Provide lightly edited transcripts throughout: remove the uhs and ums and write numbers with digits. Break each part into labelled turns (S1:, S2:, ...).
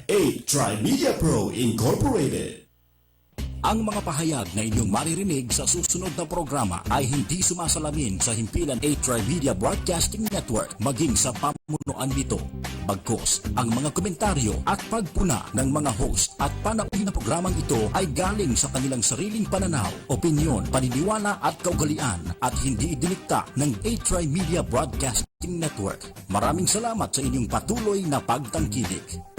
S1: Tri-Media Pro Incorporated.
S2: Ang mga pahayag na inyong maririnig sa susunod na programa ay hindi sumasalamin sa himpilan Tri-Media Broadcasting Network maging sa pamunuan nito. Bagkus, ang mga komentaryo at pagpuna ng mga host at panauhin na programang ito ay galing sa kanilang sariling pananaw, opinyon, paniniwala at kaugalian at hindi idinikta ng Tri-Media Broadcasting Network. Maraming salamat sa inyong patuloy na pagtangkilik.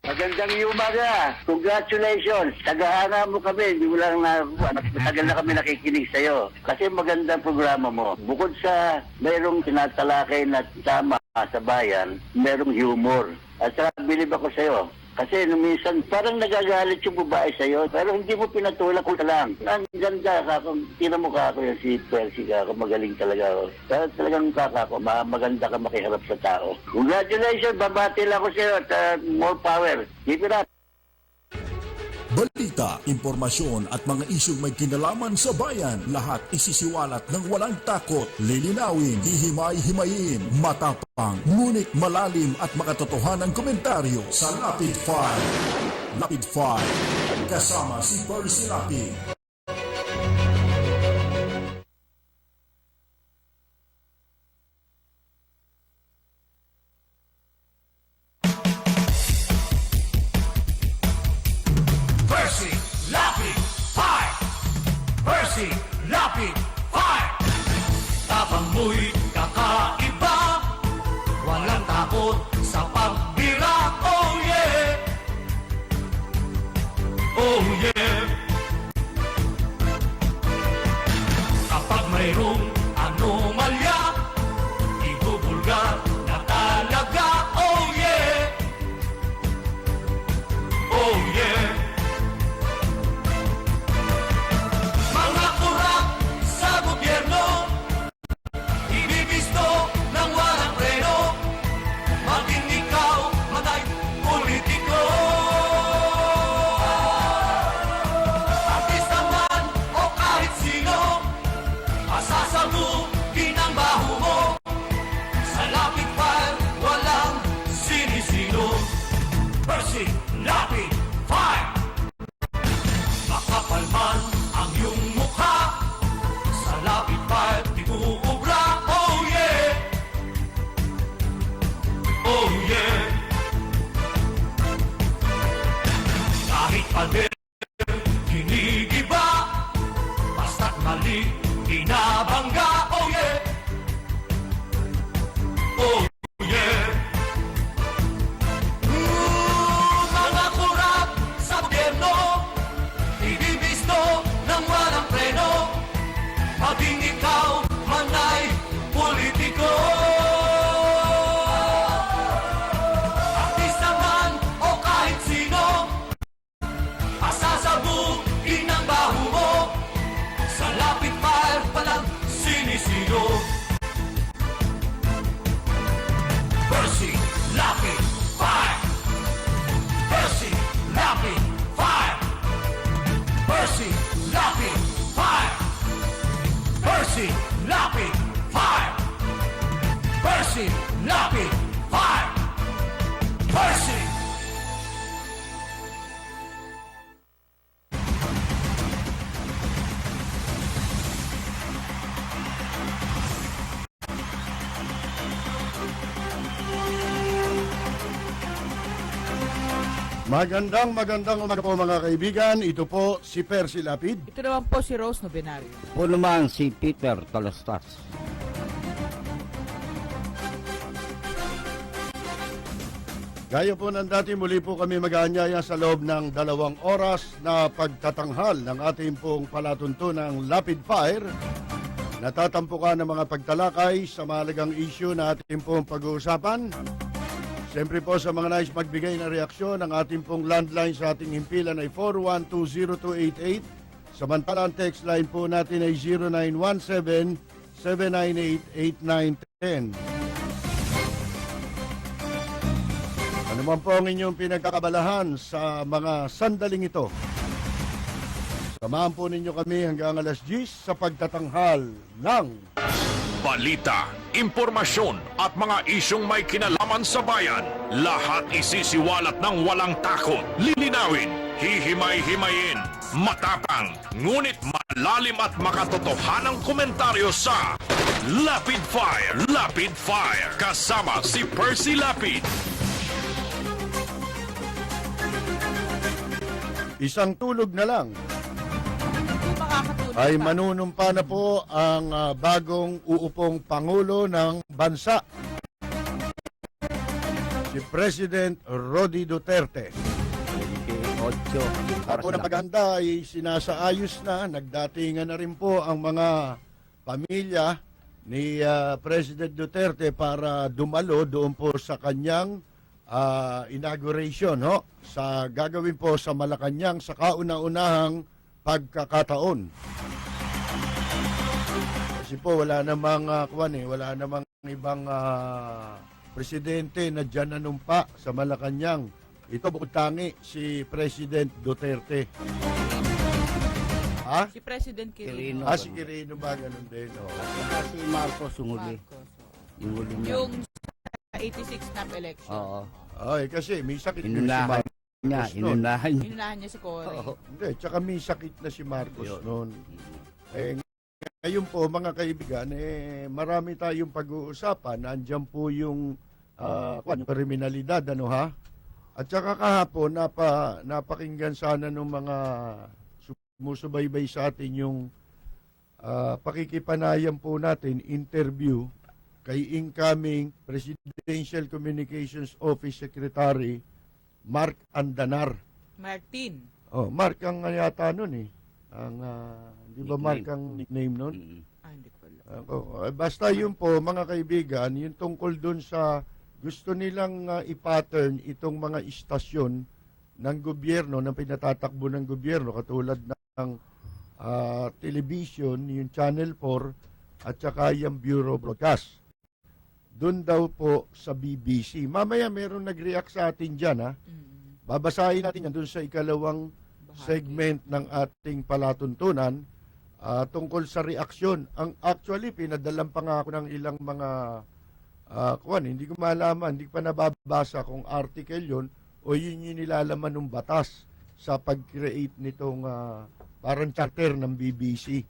S3: Magandang umaga. Congratulations. Tagahanga mo kami. Hindi mo lang matagal na kami nakikinig sa'yo. Kasi magandang programa mo. Bukod sa mayroong tinatalakay na tama sa bayan, mayroong humor. At saka bilib ako sa'yo. Kasi minsan parang nagagalit yung babae sa'yo, pero hindi mo pinatulak ko lang. Ang ganda ka, tira mo ka ako yung si Percy ka, magaling talaga ako. Pero talagang kaka ko, maganda ka makiharap sa tao. Congratulations, babati lang ako sa'yo at more power. Keep it up.
S2: Balita, impormasyon at mga isyong may kinalaman sa bayan, lahat isisiwalat ng walang takot, lilinawin, hihimay-himayin, matapang, ngunit malalim at makatotohanang komentaryo sa Lapid 5. Lapid 5, kasama si Percy Lapid.
S4: Lapid Fire! Tapang mo'y kakaiba, walang takot sa pagbira. Oh yeah! Oh yeah! Kapag mayroong anomalya, ibubulgar na talaga. Oh yeah! Oh yeah! Lapid Fire! Makapal man ang iyong mukha, sa Lapid Fire di uubra. Oh yeah! Oh yeah! Kahit pader, ginigiba, basta't mali, binabangga. Oh yeah! Oh yeah! Maging ikaw man ay politiko, artista man o kahit sino, pasasabukin ang baho mo, sa Lapid Fire palang sinisino. Percy Lapid Fire! Percy Lapid Fire! Percy Lapid Fire! Percy Lapid Fire! Percy Lapid Fire! Percy!
S5: Magandang umaga po mga kaibigan. Ito po si Percy Lapid.
S6: Ito naman po si Rose Novenario.
S7: Po naman si Peter Talastas.
S5: Gaya po ng dati, muli po kami mag-aanyaya sa loob ng 2 oras na pagtatanghal ng ating pong palatuntunang Lapid Fire. Natatampukan ng mga pagtalakay sa mahalagang issue na ating pong pag-uusapan. Siyempre po sa mga nais magbigay ng reaksyon, ang ating pong landline sa ating himpilan ay 4120288. Samantala ang text line po natin ay 0917-798-8910. Ano man po ang inyong pinagkakabalahan sa mga sandaling ito? Samahan po ninyo kami hanggang alas 10 sa pagtatanghal ng
S8: Balita impormasyon at mga isyong may kinalaman sa bayan. Lahat isisiwalat ng walang takot, lilinawin, hihimay-himayin, matapang, ngunit malalim at makatotohanang komentaryo sa Lapid Fire! Lapid Fire! Kasama si Percy Lapid.
S5: Isang tulog na lang
S6: Hindi makakatulog
S5: ay
S6: pa.
S5: manunumpa na po ang bagong uupong Pangulo ng Bansa. Si President Rodi Duterte.
S7: 28
S5: Ako na paghanda ay sinasaayos na, nagdatingan na rin po ang mga pamilya ni President Duterte para dumalo doon po sa kanyang inauguration, ho? Sa gagawin po sa Malacanang sa kauna-unahang pagkakataon. Kasi po wala namang wala namang ibang presidente na diyan nanumpa sa Malacanang. Ito bukod tangi si President Duterte. Ha?
S6: Si President Quirino.
S5: Si Quirino ba? Ganun din. Oh.
S7: Si Marcos yung huli.
S6: Marcos.
S7: Yung huli niya.
S6: Yung sa 86 snap election.
S7: Oo.
S5: Ay, kasi may sakit din si
S7: Inunahan
S5: Marcos
S7: niya.
S5: noon.
S7: Inunahan niya.
S6: Inunahan niya si Cory.
S7: Oo.
S5: Hindi, tsaka may sakit na si Marcos
S7: Yun.
S5: noon. Ngayon po, mga kaibigan, marami tayong pag-uusapan. Nandiyan po yung kriminalidad, ano ha? At saka kahapon, napakinggan sana ng mga sumusubaybay sa atin yung pakikipanayam po natin, interview kay incoming Presidential Communications Office Secretary Mark Andanar.
S6: Martin.
S5: Oh, Mark ang yata nun eh. Ang, di ba
S7: Nickname.
S5: Mark ang nickname nun?
S6: Hindi ko alam.
S5: Basta yun po, mga kaibigan, yung tungkol dun sa gusto nilang i-pattern itong mga istasyon ng gobyerno, ng pinatatakbo ng gobyerno, katulad ng television, yung Channel 4, at saka yung Bureau Broadcast. Doon daw po sa BBC. Mamaya meron nag-react sa atin dyan, ha? Babasahin natin yan doon sa ikalawang segment ng ating palatuntunan tungkol sa reaksyon. Actually, pinadalan pa nga ako ng ilang mga hindi ko malaman, hindi ko pa nababasa kung article yon o yun yung nilalaman ng batas sa pag-create nitong parang charter ng BBC.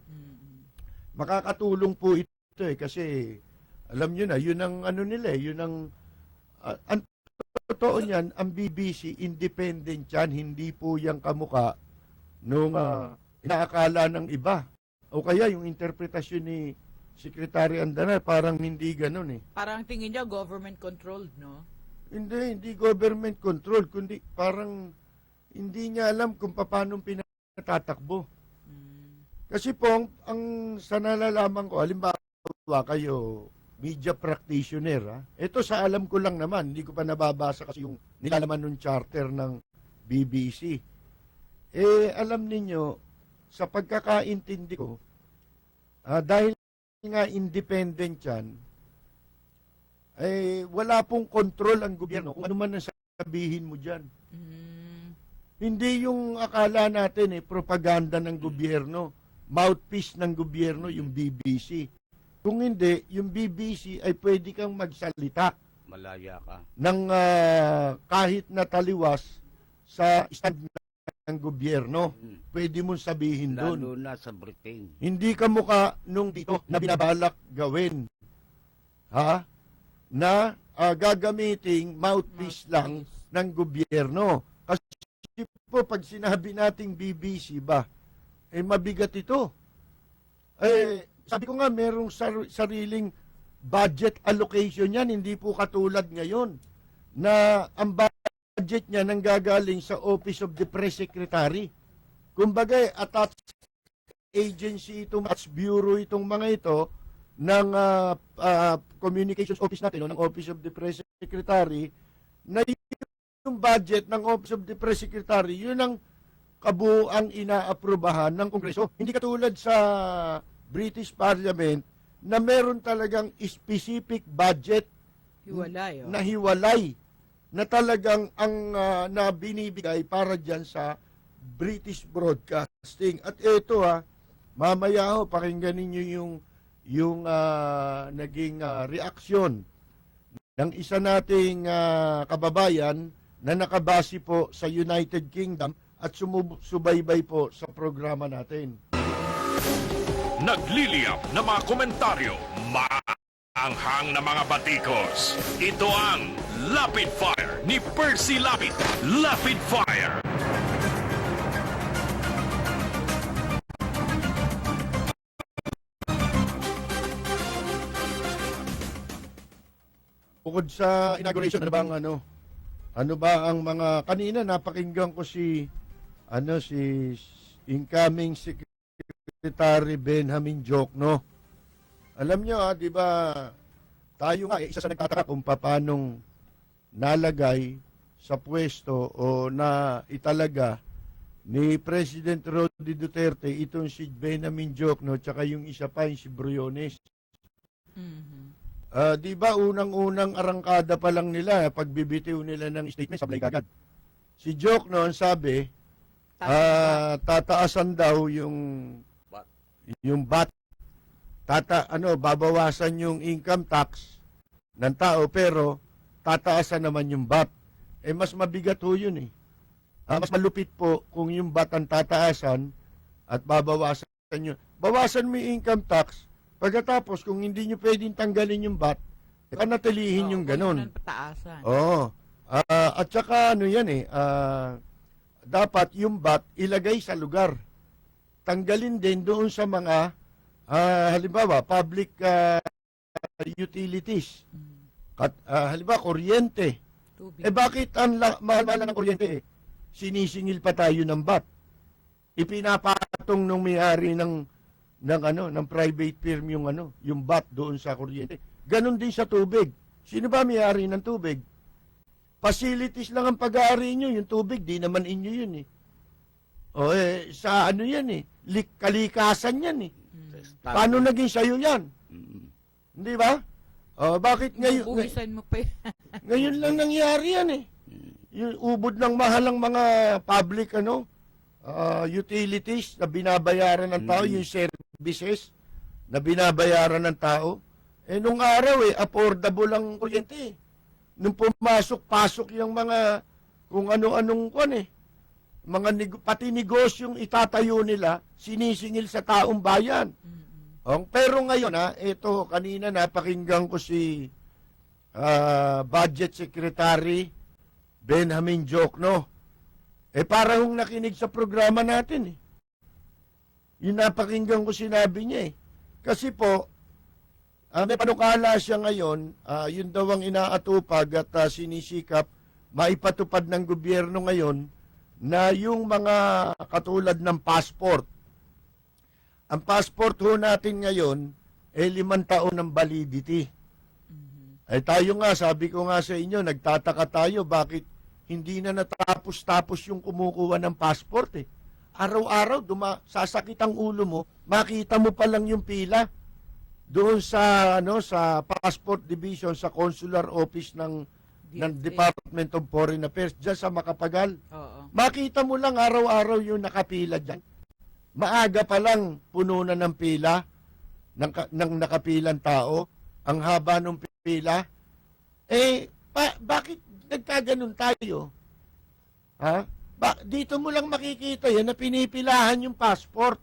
S5: Makakatulong po ito kasi alam nyo na, yun ang ano nila, yun ang totoo niyan, ang BBC independent yan, hindi po yung kamuka nung inaakala ng iba. O kaya yung interpretasyon ni Secretary Andanar, parang hindi ganun eh.
S6: Parang tingin niya government-controlled, no?
S5: Hindi government control, kundi parang hindi niya alam kung paano pinatatakbo. Kasi po, ang sa nalalaman ko, halimbawa kayo, media practitioner, ha? Ito sa alam ko lang naman, hindi ko pa nababasa kasi yung nilalaman ng charter ng BBC. Alam ninyo, sa pagkakaintindi ko, dahil nga independent yan, wala pong control ang gobyerno kung ano man ang sabihin mo dyan. Hindi yung akala natin propaganda ng gobyerno, mouthpiece ng gobyerno yung BBC. Kung hindi, yung BBC ay pwede kang magsalita
S7: Malaya ka.
S5: ng kahit na taliwas sa stand ng gobyerno. Pwede mong sabihin doon.
S7: Lalo na sa Britain.
S5: Hindi ka mukha nung dito na binabalak gawin. Ha? Na gagamiting mouthpiece lang ng gobyerno. Kasi po, pag sinabi nating BBC ba, mabigat ito. Sabi ko nga, merong sariling budget allocation yan. Hindi po katulad ngayon na ang budget niya nanggagaling sa Office of the Press Secretary. Kumbaga, attached agency itong bureau itong mga ito ng communications office natin, ng Office of the Press Secretary, na yung budget ng Office of the Press Secretary, yun ang kabuuang inaaprubahan ng Kongreso. Hindi katulad sa British Parliament na meron talagang specific budget
S6: Hiwalay, oh.
S5: na hiwalay na talagang ang na binibigay para dyan sa British Broadcasting. At ito mamaya pakinggan ninyo yung yung naging reaksyon ng isa nating kababayan na nakabase po sa United Kingdom at subaybay po sa programa natin.
S8: Nagliliyap na mga komentaryo, maanghang na mga batikos. Ito ang Lapid Fire ni Percy Lapid. Lapid Fire.
S5: Bukod sa inauguration, ano ba ang mga kanina napakinggan ko si incoming Secretary Benjamin Jokno. Alam nyo di ba tayo nga isa sa nagtataka kung paanong nalagay sa pwesto o na italaga ni President Rodrigo Duterte itong si Benjamin Jokno tsaka yung isa pa yung si Briones. Di ba unang-unang arangkada pa lang nila pagbibitiw nila ng statement sablay kagad. Si Jokno ang sabi tataasan daw yung BAT. Babawasan yung income tax ng tao pero tataasan naman yung BAT. Mas mabigat ho yun mas malupit po kung yung BAT ang tataasan at babawasan nyo. Bawasan mo yung income tax. Pagkatapos, kung hindi nyo pwedeng tanggalin yung BAT, panatilihin yung ganun. Oo. At saka, dapat yung BAT ilagay sa lugar. Tanggalin din doon sa mga, halimbawa, public utilities. Halimbawa, kuryente. Bakit ang mahal-mahal ng kuryente? Sinisingil pa tayo ng BAT. Ipinapatong nung may-ari ng private firm yung BAT doon sa kuryente. Ganon din sa tubig. Sino ba may-ari ng tubig? Facilities lang ang pag-aari nyo. Yung tubig, di naman inyo yun sa yan kalikasan yan Paano naging sayo yan? Hindi ba? Bakit ngayon?
S6: Buwisan mo pa
S5: ngayon lang nangyari yan Yung ubod ng mahalang mga public utilities na binabayaran ng tao, yung services na binabayaran ng tao. Nung araw affordable ang kuryente. Nung pumasok-pasok yung mga kung ano-anong pati negosyong itatayo nila, sinisingil sa taong bayan. Pero ngayon ito kanina napakinggan ko si Budget Secretary Benjamin Jokno. Parang nakinig sa programa natin Yung napakinggan ko sinabi niya Kasi po, may panukala siya ngayon, yun daw ang inaatupag at sinisikap maipatupad ng gobyerno ngayon na yung mga katulad ng passport. Ang passport ho natin ngayon 5 taon ng validity. Tayo nga, sabi ko nga sa inyo, nagtataka tayo bakit hindi na natapos-tapos yung kumukuha ng passport Araw-araw, sasakit ang ulo mo, makita mo pa lang yung pila doon sa sa Passport Division sa Consular Office ng Department of Foreign Affairs diyan sa Makapagal. Makita mo lang araw-araw yung nakapila diyan. Maaga pa lang puno na ng pila ng nakapilang tao, ang haba ng pila. Bakit nagkaganon tayo? Dito mo lang makikita yan na pinipilahan yung passport.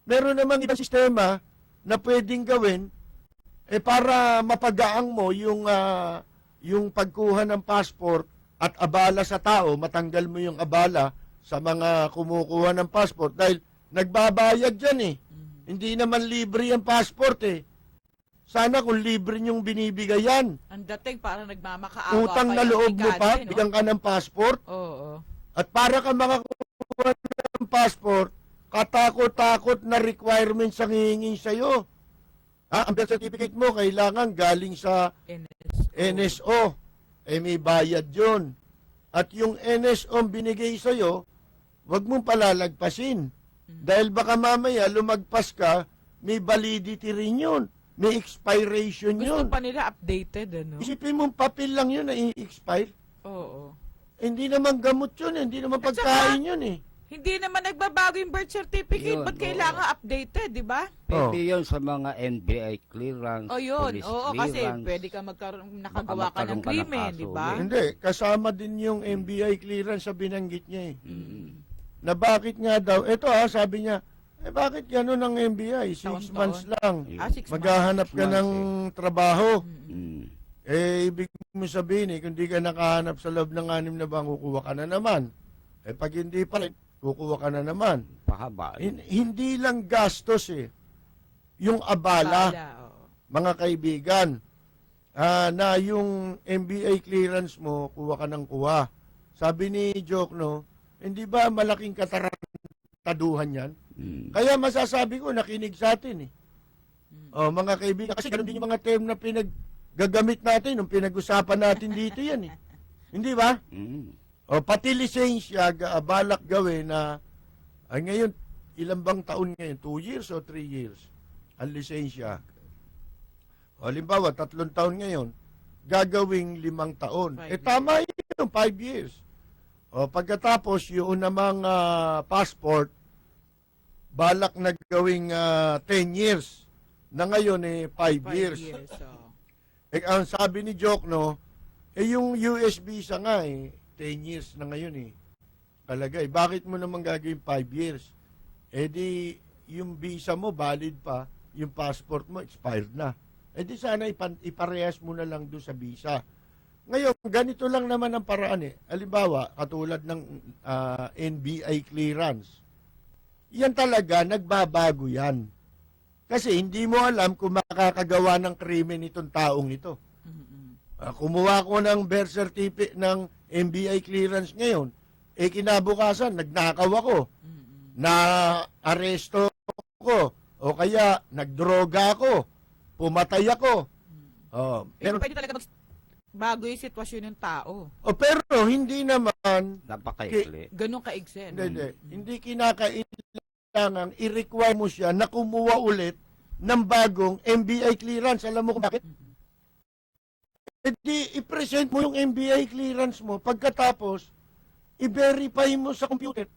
S5: Meron namang ibang sistema na pwedeng gawin para mapagaang mo yung pagkuha ng passport at abala sa tao, matanggal mo yung abala sa mga kumukuha ng passport dahil nagbabayad dyan Hindi naman libre yung passport Sana kung libre niyong binibigay yan.
S6: Ang dating parang nagmamakaawa
S5: utang na loob mo pa, bigyan ka ng passport.
S6: Oo.
S5: At para ka makakuha ng passport, katakot-takot na requirements ang hihingin sa'yo. Ang birth certificate mo kailangan galing sa NSO. May bayad yun. At yung NSO binigay sa'yo, wag mong palalagpasin. Dahil baka mamaya lumagpas ka, may validity rin yun. May expiration yun.
S6: Gusto pa nila updated,
S5: Isipin mong papel lang yun na i-expire.
S6: Oo.
S5: Hindi naman gamot yun, hindi naman pagkain yun
S6: Hindi naman nagbabago yung birth certificate.
S7: Yun,
S6: Ba't
S7: oo.
S6: kailangan updated, di ba?
S7: Pwede yun sa mga NBI clearance,
S6: O yun.
S7: police
S6: Oo, kasi
S7: clearance.
S6: pwede ka nakagawa ka
S7: magkaroon
S6: ng
S7: ka ng
S6: krimen,
S7: kaso
S6: di ba?
S7: ulit.
S5: Hindi, kasama din yung NBI clearance sa binanggit niya eh.
S7: Mm.
S5: Na bakit nga daw, ito sabi niya, bakit gano'n ang NBI? 6
S6: Taon-taon.
S5: months lang.
S6: Ah, 6 months.
S5: Maghahanap ka
S7: 6 months
S5: ng trabaho.
S7: Mm.
S5: Ibig mo sabihin kung di ka nakahanap sa loob ng 6 na buwan, kukuha ka na naman. Pag hindi pa rin, kukuha ka na naman.
S7: Pahaba.
S5: Hindi lang gastos yung abala,
S6: Oo.
S5: mga kaibigan, na yung MBA clearance mo, kuha ka ng kuha. Sabi ni Jokno, hindi ba malaking katarantaduhan yan?
S7: Mm.
S5: Kaya masasabi ko, nakinig sa atin mga kaibigan, kasi ganun din yung mga term na pinaggagamit natin, nung pinag-usapan natin dito yan Hindi ba?
S7: Mm.
S5: Pati lisensya, balak gawin na, ngayon, ilang bang taon ngayon? 2 years o 3 years? Ang lisensya. Halimbawa, 3 taon ngayon, gagawing 5 taon.
S6: 5
S5: Tama yun, 5 years. Pagkatapos, yung namang passport, balak na gawing 10 years. Na ngayon, 5 years.
S6: Oo.
S5: Ang sabi ni Jokno, yung US visa nga 10 years na ngayon kalagay. Bakit mo naman gagawin 5 years? Di, yung visa mo valid pa, yung passport mo expired na. Di sana iparehas mo na lang doon sa visa. Ngayon, ganito lang naman ang paraan Halimbawa, katulad ng NBI clearance. Yan talaga, nagbabago yan. Kasi hindi mo alam kung makakagawa ng krimen itong taong ito. Kumuha ko ng birth certificate ng NBI clearance ngayon, kinabukasan, nagnakaw ako, na aresto ko, o kaya nagdroga ako, pumatay ako.
S6: Pero pwede talaga bago yung sitwasyon ng tao.
S5: Pero hindi naman,
S7: Napakaikli.
S6: Ganun kaigsen.
S5: hindi kinakailangan i-require mo siya na kumuha ulit ng bagong NBI clearance. Alam mo kung bakit? I-present mo yung NBI clearance mo, pagkatapos, i-verify mo sa computer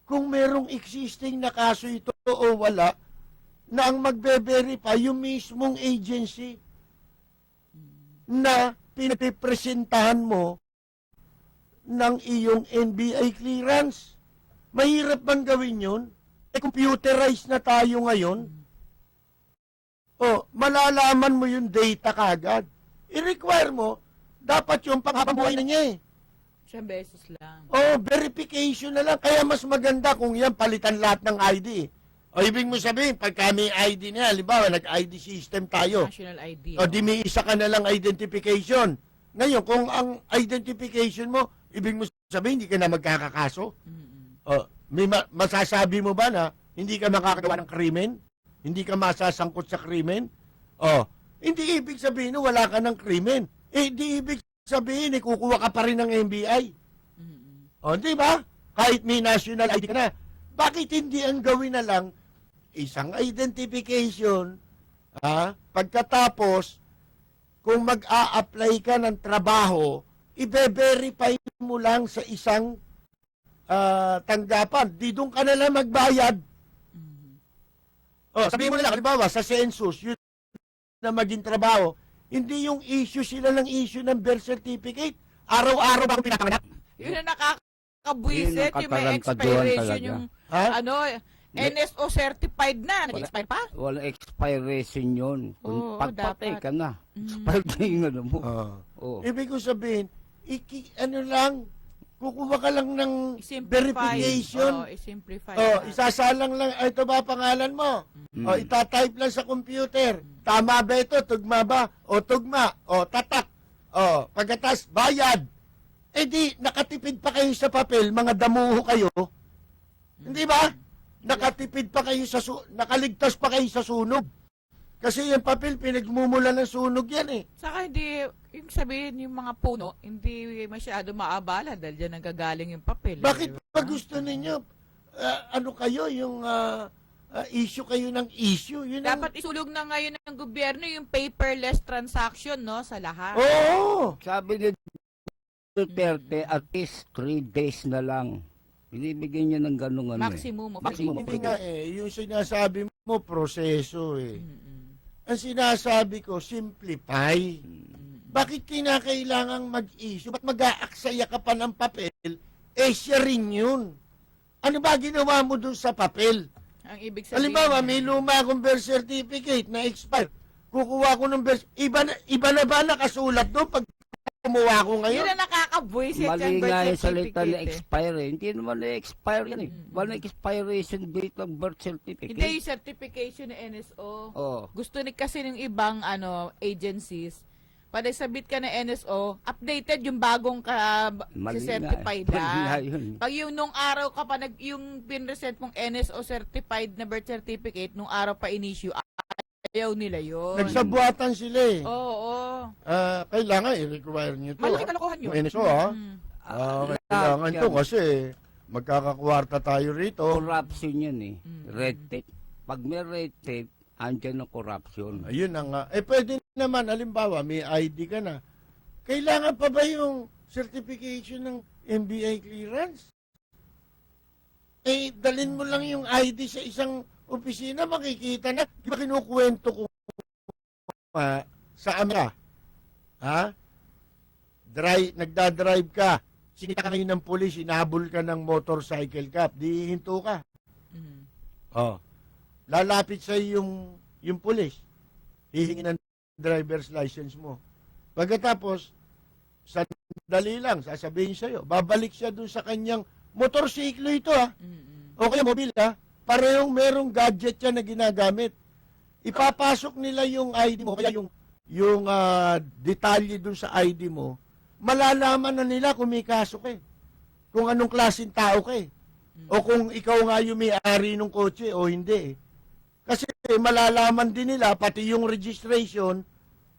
S5: kung merong existing na kaso ito o wala, na ang magbe-verify yung mismong agency na pinapipresentahan mo ng iyong NBI clearance. Mahirap bang gawin yun? Computerized na tayo ngayon. Malalaman mo yung data kagad. I-require mo, dapat yung panghapabuhay na niya
S6: Isang beses lang.
S5: Verification na lang. Kaya mas maganda kung yan, palitan lahat ng ID. Ibig mo sabihin, pagka may ID na, halimbawa, nag-ID system tayo.
S6: National ID.
S5: Di may isa ka na lang identification. Ngayon, kung ang identification mo, ibig mo sabihin, hindi ka na magkakakaso. Masasabi mo ba na hindi ka makakagawa ng krimen? Hindi ka masasangkot sa krimen? Hindi ibig sabihin na wala ka ng krimen. Di ibig sabihin, kukuha ka pa rin ng NBI. Di ba? Kahit may national ID ka na. Bakit hindi ang gawin na lang isang identification, pagkatapos, kung mag-a-apply ka ng trabaho, i-verify mo lang sa isang tanggapan. Di doon ka na lang magbayad. Sabihin mo na lang, halimbawa, sa census, yun na maging trabaho, hindi yung issue sila ng issue ng birth certificate. Araw-araw ba pinapanganak?
S6: Yun ang nakakabwisit,
S7: Yun ang
S6: yung may
S7: katarantaduhan
S6: expiration,
S7: talaga.
S6: yung NSO certified na. Nag-expire pa?
S7: Walang expiration yun. Kung
S6: Oo,
S7: pagpatay
S6: dapat.
S7: ka na, expired na yung ano mo.
S5: Ibig ko sabihin, kukuha ka lang ng verification.
S6: I-simplify.
S5: Isasalang lang, ito ba pangalan mo? Itatype lang sa computer. Tama ba ito? Tugma ba? Tugma. Tatak. Pagkatas, bayad. Di, nakatipid pa kayo sa papel, mga damuho kayo. Hindi ba? Nakatipid pa kayo nakaligtas pa kayo sa sunog. Kasi yung papel, pinagmumula ng sunog yan
S6: Saka hindi, yung sabihin yung mga puno, hindi masyado maabala dahil dyan nanggagaling yung papel.
S5: Bakit
S6: Di
S5: pa
S6: ba?
S5: gusto ninyo? Yung issue kayo ng issue? Yun ang-
S6: Dapat isulog na ngayon ng gobyerno yung paperless transaction, no, sa lahat.
S5: Oo!
S7: Sabi ni Duterte, at least 3 days na lang. Binibigyan niya ng ganung ano
S6: Maximum of
S7: Maximum.
S5: Hindi nga yung sinasabi mo, proseso Ang sinasabi ko, simplify. Bakit kinakailangang mag-issue? Ba't mag-aaksaya ka pa ng papel? Siya rin yun. Ano ba ginawa mo dun sa papel?
S6: Ang ibig sabihin.
S5: Halimbawa, may luma akong birth certificate na expire. Kukuha ko ng birth... Iba na ba nakasulat doon pag kumuha ko ngayon?
S6: Yun ang nakaka-buisit
S7: Mali
S6: yung
S7: nga
S6: birth
S7: yung salita na
S6: certificate.
S7: expire eh. Hindi naman na-expire yan eh. Wala expiration date ng birth certificate.
S6: Hindi yung certification ng NSO.
S7: Oo.
S6: Gusto ni kasi ng ibang agencies, pag sabit ka ng NSO, updated yung bagong
S7: Mali
S6: certified
S7: nga. Mali nga yun.
S6: Pag yung nung araw ka pa yung pinresent mong NSO certified na birth certificate, nung araw pa in-issue, ayaw nila yun.
S5: Nagsabuatan sila eh.
S6: Oo.
S5: Kailangan i-require nyo to.
S6: Malaki kalokohan yun.
S5: Yung NSO kailangan to kasi magkakakwarta tayo rito.
S7: Corruption yan eh. Red tape. Pag may red tape, andyan ang corruption.
S5: Ayun na nga. Pwede naman, halimbawa, may ID ka na. Kailangan pa ba yung certification ng MBI clearance? Dalin mo lang yung ID sa isang opisina, makikita na. Di ba kinukwento ko sa Amerika? Ha? Nagdadrive ka. Sinita ka ngayon ng polis, inahabol ka ng motorcycle cap. Di hinto ka. Lalapit sa yung pulis. Hihingi ng driver's license mo. Pagkatapos, sandali lang, sasabihin sa'yo, babalik siya dun sa kanyang motorsiklo ito o kaya mobile parehong merong gadget yan na ginagamit. Ipapasok nila yung ID mo, kaya yung detalye dun sa ID mo, malalaman na nila kung may kaso ka kung anong klaseng tao ka o kung ikaw nga yung may-ari ng kotse o hindi Kasi malalaman din nila, pati yung registration,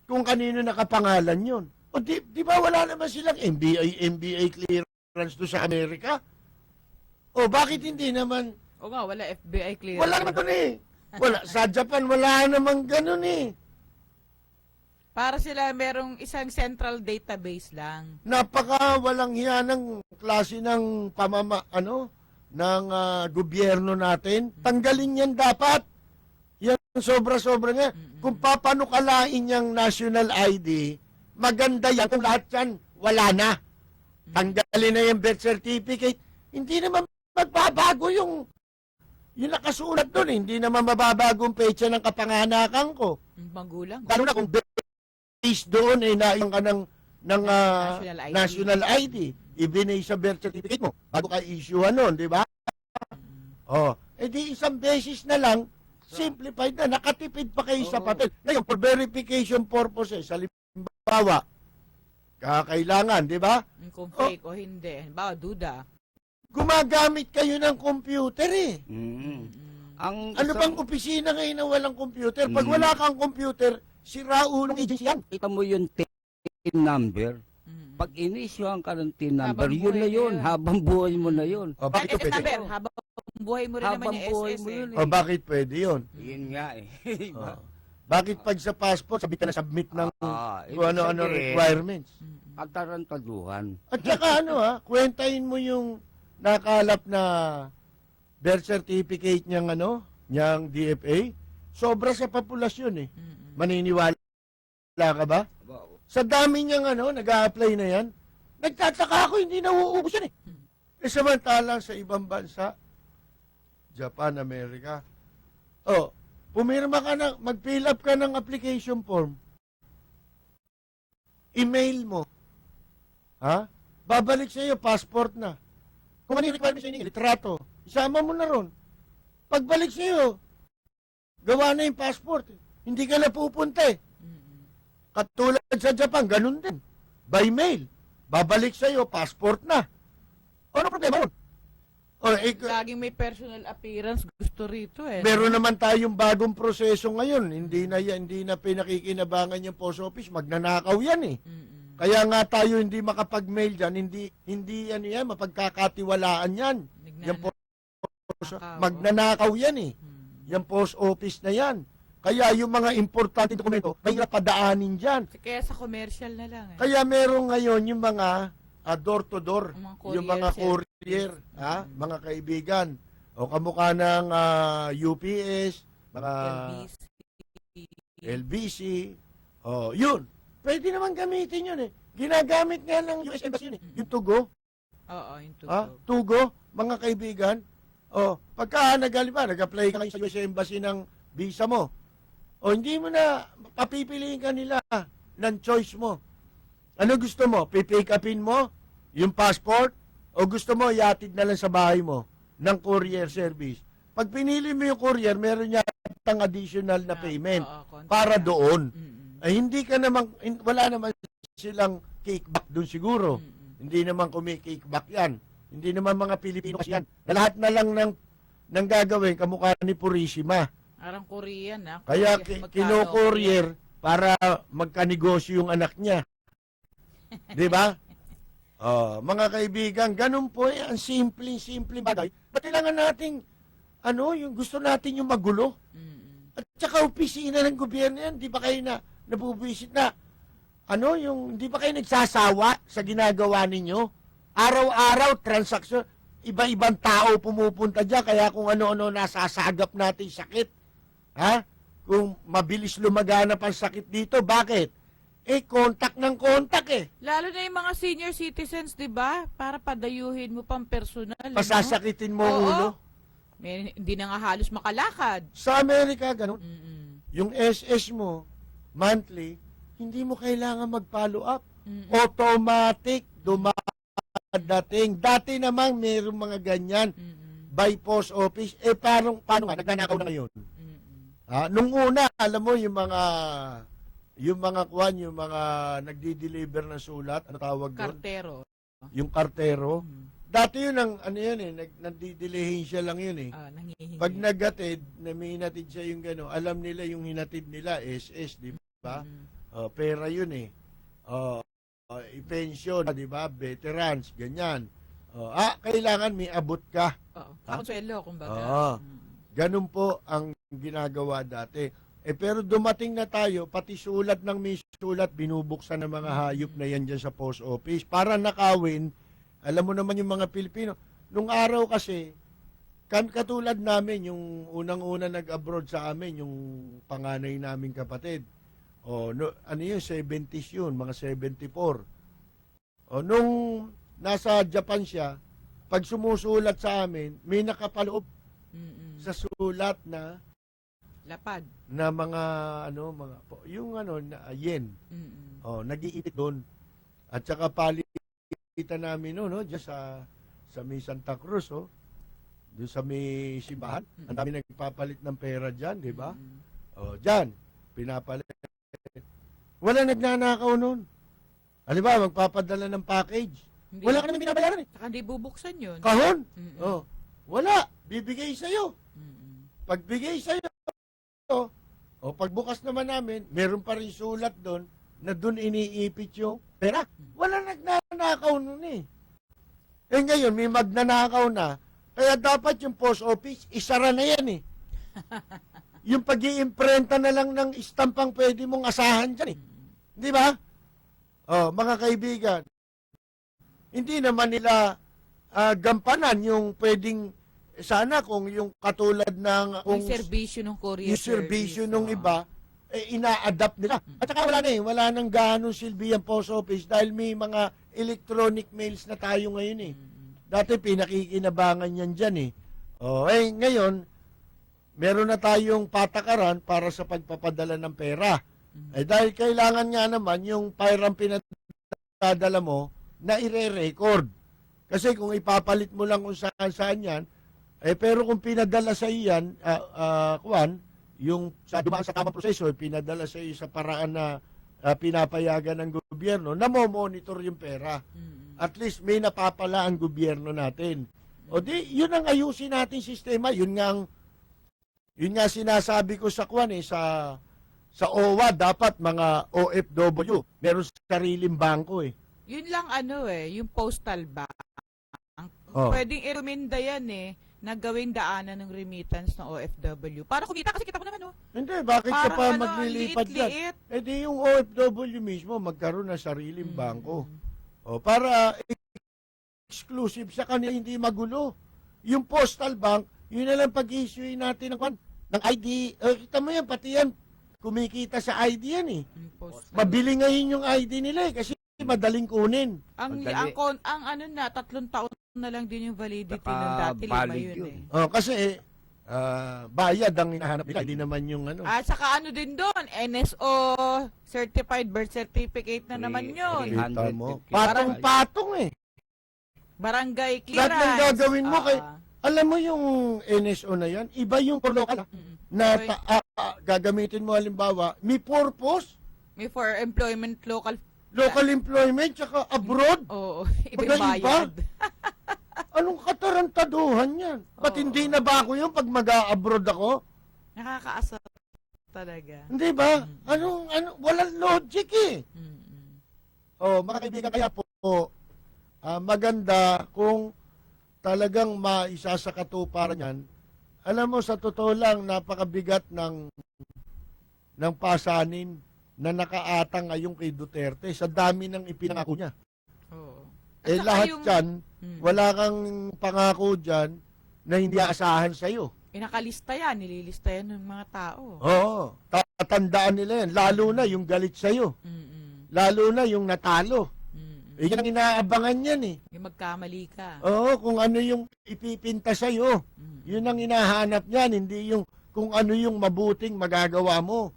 S5: kung kanino nakapangalan yun. O di ba wala naman silang MBA clearance doon sa Amerika? O bakit hindi naman?
S6: O nga, wala FBI clearance.
S5: Wala naman doon eh. Wala, sa Japan, wala namang ganun eh.
S6: Para sila merong isang central database lang.
S5: Napaka walang hiya ng klase ng ng gobyerno natin. Tanggalin yan dapat. Yan sobra-sobra nga. Kung papanukalain yung national ID, maganda yan. Kung lahat yan, wala na. Tanggalin na yung birth certificate. Hindi naman magbabago yung nakasulat doon. Hindi naman mababago ang petsa ng kapanganakan ko.
S6: Magulang.
S5: Lalo na kung based doon ay naiyang ka ng national ID. Ibinay sa birth certificate mo bago ka issuehan nun, di ba? Di isang beses na lang, simplified na, nakatipid pa kayo sa papel. Ngayon, for verification purposes, halimbawa, kakailangan, di ba?
S6: Kung fake o hindi. Halimbawa, duda.
S5: Gumagamit kayo ng computer eh. Ano
S7: Ang
S5: bang opisina ngayon na walang computer? Pag wala kang computer, siraulong agency yan.
S7: kita mo yung TIN number. Pag in-issuean ka ng TIN number,
S6: Habang
S7: yun na
S6: buhay
S7: yun.
S6: na yun.
S7: Habang buhay mo na yun.
S5: Bakit
S6: SS
S5: pwede?
S6: number, habang buhay mo rin naman
S7: Habang
S6: yung
S7: buhay
S6: SS
S7: mo yun
S6: eh.
S7: eh.
S5: Bakit pwede yun?
S7: Yun nga eh.
S5: Bakit pag sa passport, sabi ka na submit ng kung ano-ano
S7: sabihin,
S5: requirements?
S7: Pagtarantaduhan.
S5: At saka kwentahin mo yung nakalap na birth certificate niyang niyang DFA. Sobra sa populasyon eh. Maniniwala ka ba? Sa dami niyang nag-a-apply na yan, nagtataka ako, hindi nauubos yan eh. Samantalang sa ibang bansa, Japan, Amerika, pumirma ka na, mag-fill up ka ng application form, email mo, babalik sa iyo, passport na. Kung ano yung requirements sa inyo, litrato, isama mo na ron. Pagbalik sa iyo, gawa na yung passport. Hindi ka na pupunta eh. Katulad sa Japan, ganun din. By mail. Babalik sa iyo, passport na. Ano problema ron?
S6: Laging may personal appearance gusto rito eh.
S5: Meron naman tayong bagong proseso ngayon. Hindi na pinakikinabangan yung post office. Magnanakaw yan eh. Kaya nga tayo hindi makapag-mail dyan. Hindi yan, mapagkakatiwalaan yan. Magnanakaw yan eh. Yung post office na yan. Kaya yung mga importante dokumento, mahirap padaanin dyan.
S6: Kaya sa commercial na lang eh.
S5: Kaya meron ngayon yung mga door-to-door,
S6: Mga courier
S5: yung mga
S6: service.
S5: courier, ha? Mga kaibigan. O kamukha ng UPS, mga
S6: LBC.
S5: LBC. O, yun. Pwede naman gamitin yun eh. Ginagamit nga ng US Embassy yun eh. Yung Tugo.
S6: Oo, yung
S5: Ha?
S6: tugtog.
S5: Tugo, mga kaibigan. O, pagka nag-apply ka lang sa US Embassy ng visa mo, o hindi mo na, papipiliin ka nila ng choice mo. Ano gusto mo? Pipick upin mo yung passport o gusto mo iatid na lang sa bahay mo ng courier service? Pag pinili mo yung courier, meron yatang additional na payment
S6: Oo, konti
S5: para
S6: lang.
S5: doon.
S6: Mm-mm.
S5: Ay hindi ka naman, wala naman silang kickback doon siguro.
S6: Mm-mm.
S5: Hindi naman kumi-kickback yan. Hindi naman mga Pilipino kasi yan. Na lahat na lang ng gagawin, kamukha ni Purisima.
S6: Parang Korean, ha?
S5: Kaya
S6: Magkano,
S5: kino-courier para magkanegosyo yung anak niya. Di ba? Mga kaibigan, ganun po ang simple bagay. Ba't kailangan nating, yung gusto natin yung magulo?
S6: Mm-mm.
S5: At saka opisina ng gobyerno yan, di ba kayo nabubisit na, di ba kayo nagsasawa sa ginagawa ninyo? Araw-araw, transaksyon, iba-ibang tao pumupunta dyan, kaya kung ano-ano nasasagap natin sakit. Ha? Kung mabilis lumaganap ang sakit dito, bakit? Contact ng contact eh.
S6: Lalo na yung mga senior citizens, di ba? Para padayuhin mo pang personal.
S5: Pasasakitin mo ang
S6: Oo.
S5: ulo.
S6: Hindi na nga halos makalakad.
S5: Sa Amerika, ganun.
S6: Mm-mm.
S5: Yung SS mo, monthly, hindi mo kailangan mag-follow up.
S6: Mm-mm.
S5: Automatic, dumadating. Dati naman, mayroong mga ganyan.
S6: Mm-mm.
S5: By post office. Paano nga? Nagnanakaw na ngayon.
S6: Mm-mm.
S5: Nung una, alam mo, yung mga nagdi-deliver ng sulat, ano tawag doon?
S6: Kartero.
S5: Yung kartero.
S6: Mm.
S5: Dati yun, nagdi-dilihinsya lang yun eh.
S6: Nangihingi.
S5: Pag naghatid, na may hinatid siya yung gano'n, alam nila yung hinatid nila, SS, di ba?
S6: Mm.
S5: Pera yun eh. Pension, di ba? Veterans, ganyan. Kailangan may abot ka.
S6: Oo. Pakonsuelo, kumbaga.
S5: Oo.
S6: Mm.
S5: Ganun po ang ginagawa dati. Pero dumating na tayo, pati sulat ng may sulat, binubuksan ng mga hayop na yan dyan sa post office. Para nakawin, alam mo naman yung mga Pilipino. Nung araw kasi, katulad namin, yung unang-una nag-abroad sa amin, yung panganay naming kapatid. Ano yun, 70s yun, mga 74. Nung nasa Japan siya, pag sumusulat sa amin, may nakapaloob
S6: Mm-mm.
S5: sa sulat na
S6: Lapad.
S5: mga yen.
S6: Mm-mm.
S5: Nag-iipit doon. At saka palitan namin diyan sa may Santa Cruz, doon sa may simbahan. Ang dami nagpapalit ng pera diyan, di ba?
S6: Mm-mm.
S5: Diyan, pinapalit. Wala nagnanakaw noon. Halimbawa, magpapadala ng package.
S6: Hindi.
S5: Wala ka naman binabayaran eh.
S6: Saka hindi bubuksan yun.
S5: Kahon.
S6: Mm-mm.
S5: Wala. Bibigay sa'yo.
S6: Mm-mm.
S5: Pagbigay sa'yo, pagbukas naman namin, meron pa rin sulat doon na doon iniipit yung pera. Wala nagnanakaw nun eh. Ngayon, may magnanakaw na, kaya dapat yung post office, isara na yan eh. Yung pag-iimprenta na lang ng istampang pwede mong asahan dyan eh. Di ba? Mga kaibigan, hindi naman nila gampanan yung pwedeng sana kung yung katulad ng
S6: Yung serbisyo ng courier
S5: yung serbisyo nung
S6: oo.
S5: iba ina-adapt nila. At saka wala nang ganong silbi ang post office dahil may mga electronic mails na tayo ngayon eh. Dati pinakikinabangan yan dyan eh. Ngayon, meron na tayong patakaran para sa pagpapadala ng pera. Dahil kailangan nga naman yung pirang pinadala mo na ire-record. Kasi kung ipapalit mo lang kung saan yan, pero kung pinadala sa iyan, yung dumaan sa tamang proseso, pinadala sa iyo sa paraan na pinapayagan ng gobyerno, namo-monitor yung pera. At least may napapala ang gobyerno natin. Yun ang ayusin natin sistema. Yun nga sinasabi ko sa sa OWA, dapat mga OFW, meron sariling bangko eh.
S6: Yun lang yung postal bank. Pwedeng i-reminda yan na gawing daanan ng remittance ng OFW. Para kumita kasi kita ko naman
S5: Hindi, bakit ka pa
S6: Parang
S5: maglilipat
S6: liit-liit.
S5: dyan? Di yung OFW mismo magkaroon ng sariling bangko. Para exclusive sa kanila, hindi magulo. Yung postal bank, yun na lang pag-issue natin ng ID. Kita mo yan, pati yan, kumikita sa ID yan eh. Mabili ngayon yung ID nila eh, kasi madaling kunin.
S6: Ang
S7: Madali.
S6: ano na, 3 taon na lang din yung validity ng
S7: Saka
S6: dati, 5
S7: valid
S6: yun
S7: yun.
S6: eh.
S5: Kasi bayad ang hinahanap nila, hindi naman yung ano.
S6: Saka ano din doon, NSO certified birth certificate na naman yun.
S5: Kita mo.
S7: 350.
S5: Patong-patong eh.
S6: Barangay
S5: Lahat
S6: clearance.
S5: ng gagawin mo kay...
S6: Ah.
S5: Alam mo yung NSO na yan, iba yung for local na gagamitin mo halimbawa, may purpose,
S6: May for employment local.
S5: local employment, tsaka abroad.
S6: Oo,
S5: Magkaiba?
S6: ibang bayad.
S5: Anong katarantaduhan yan? Ba't
S6: Oo.
S5: hindi na ba ako yung pag mag-abroad ako?
S6: Nakakaasar talaga.
S5: Hindi ba? Walang logic eh.
S6: Mm-mm.
S5: Mga kaibigan, kaya po, maganda kung talagang maisa sa katuparan yan. Alam mo, sa totoo lang, napakabigat ng pasanin na nakaatang ngayon kay Duterte sa dami ng ipinangako niya.
S6: Oo.
S5: Eh
S6: At saka
S5: lahat
S6: yung-
S5: dyan,
S6: Mm.
S5: wala kang pangako dyan na hindi aasahan sa'yo.
S6: Inakalista yan, nililista yan ng mga tao.
S5: Oo, tatandaan nila yan. Lalo na yung galit sa'yo.
S6: Mm-mm.
S5: Lalo na yung natalo.
S6: Mm-mm.
S5: Yan ang inaabangan yan eh.
S6: Yung magkamali ka.
S5: Oo, kung ano yung ipipinta sa'yo.
S6: Mm.
S5: Yun ang hinahanap niyan, hindi yung kung ano yung mabuting magagawa mo.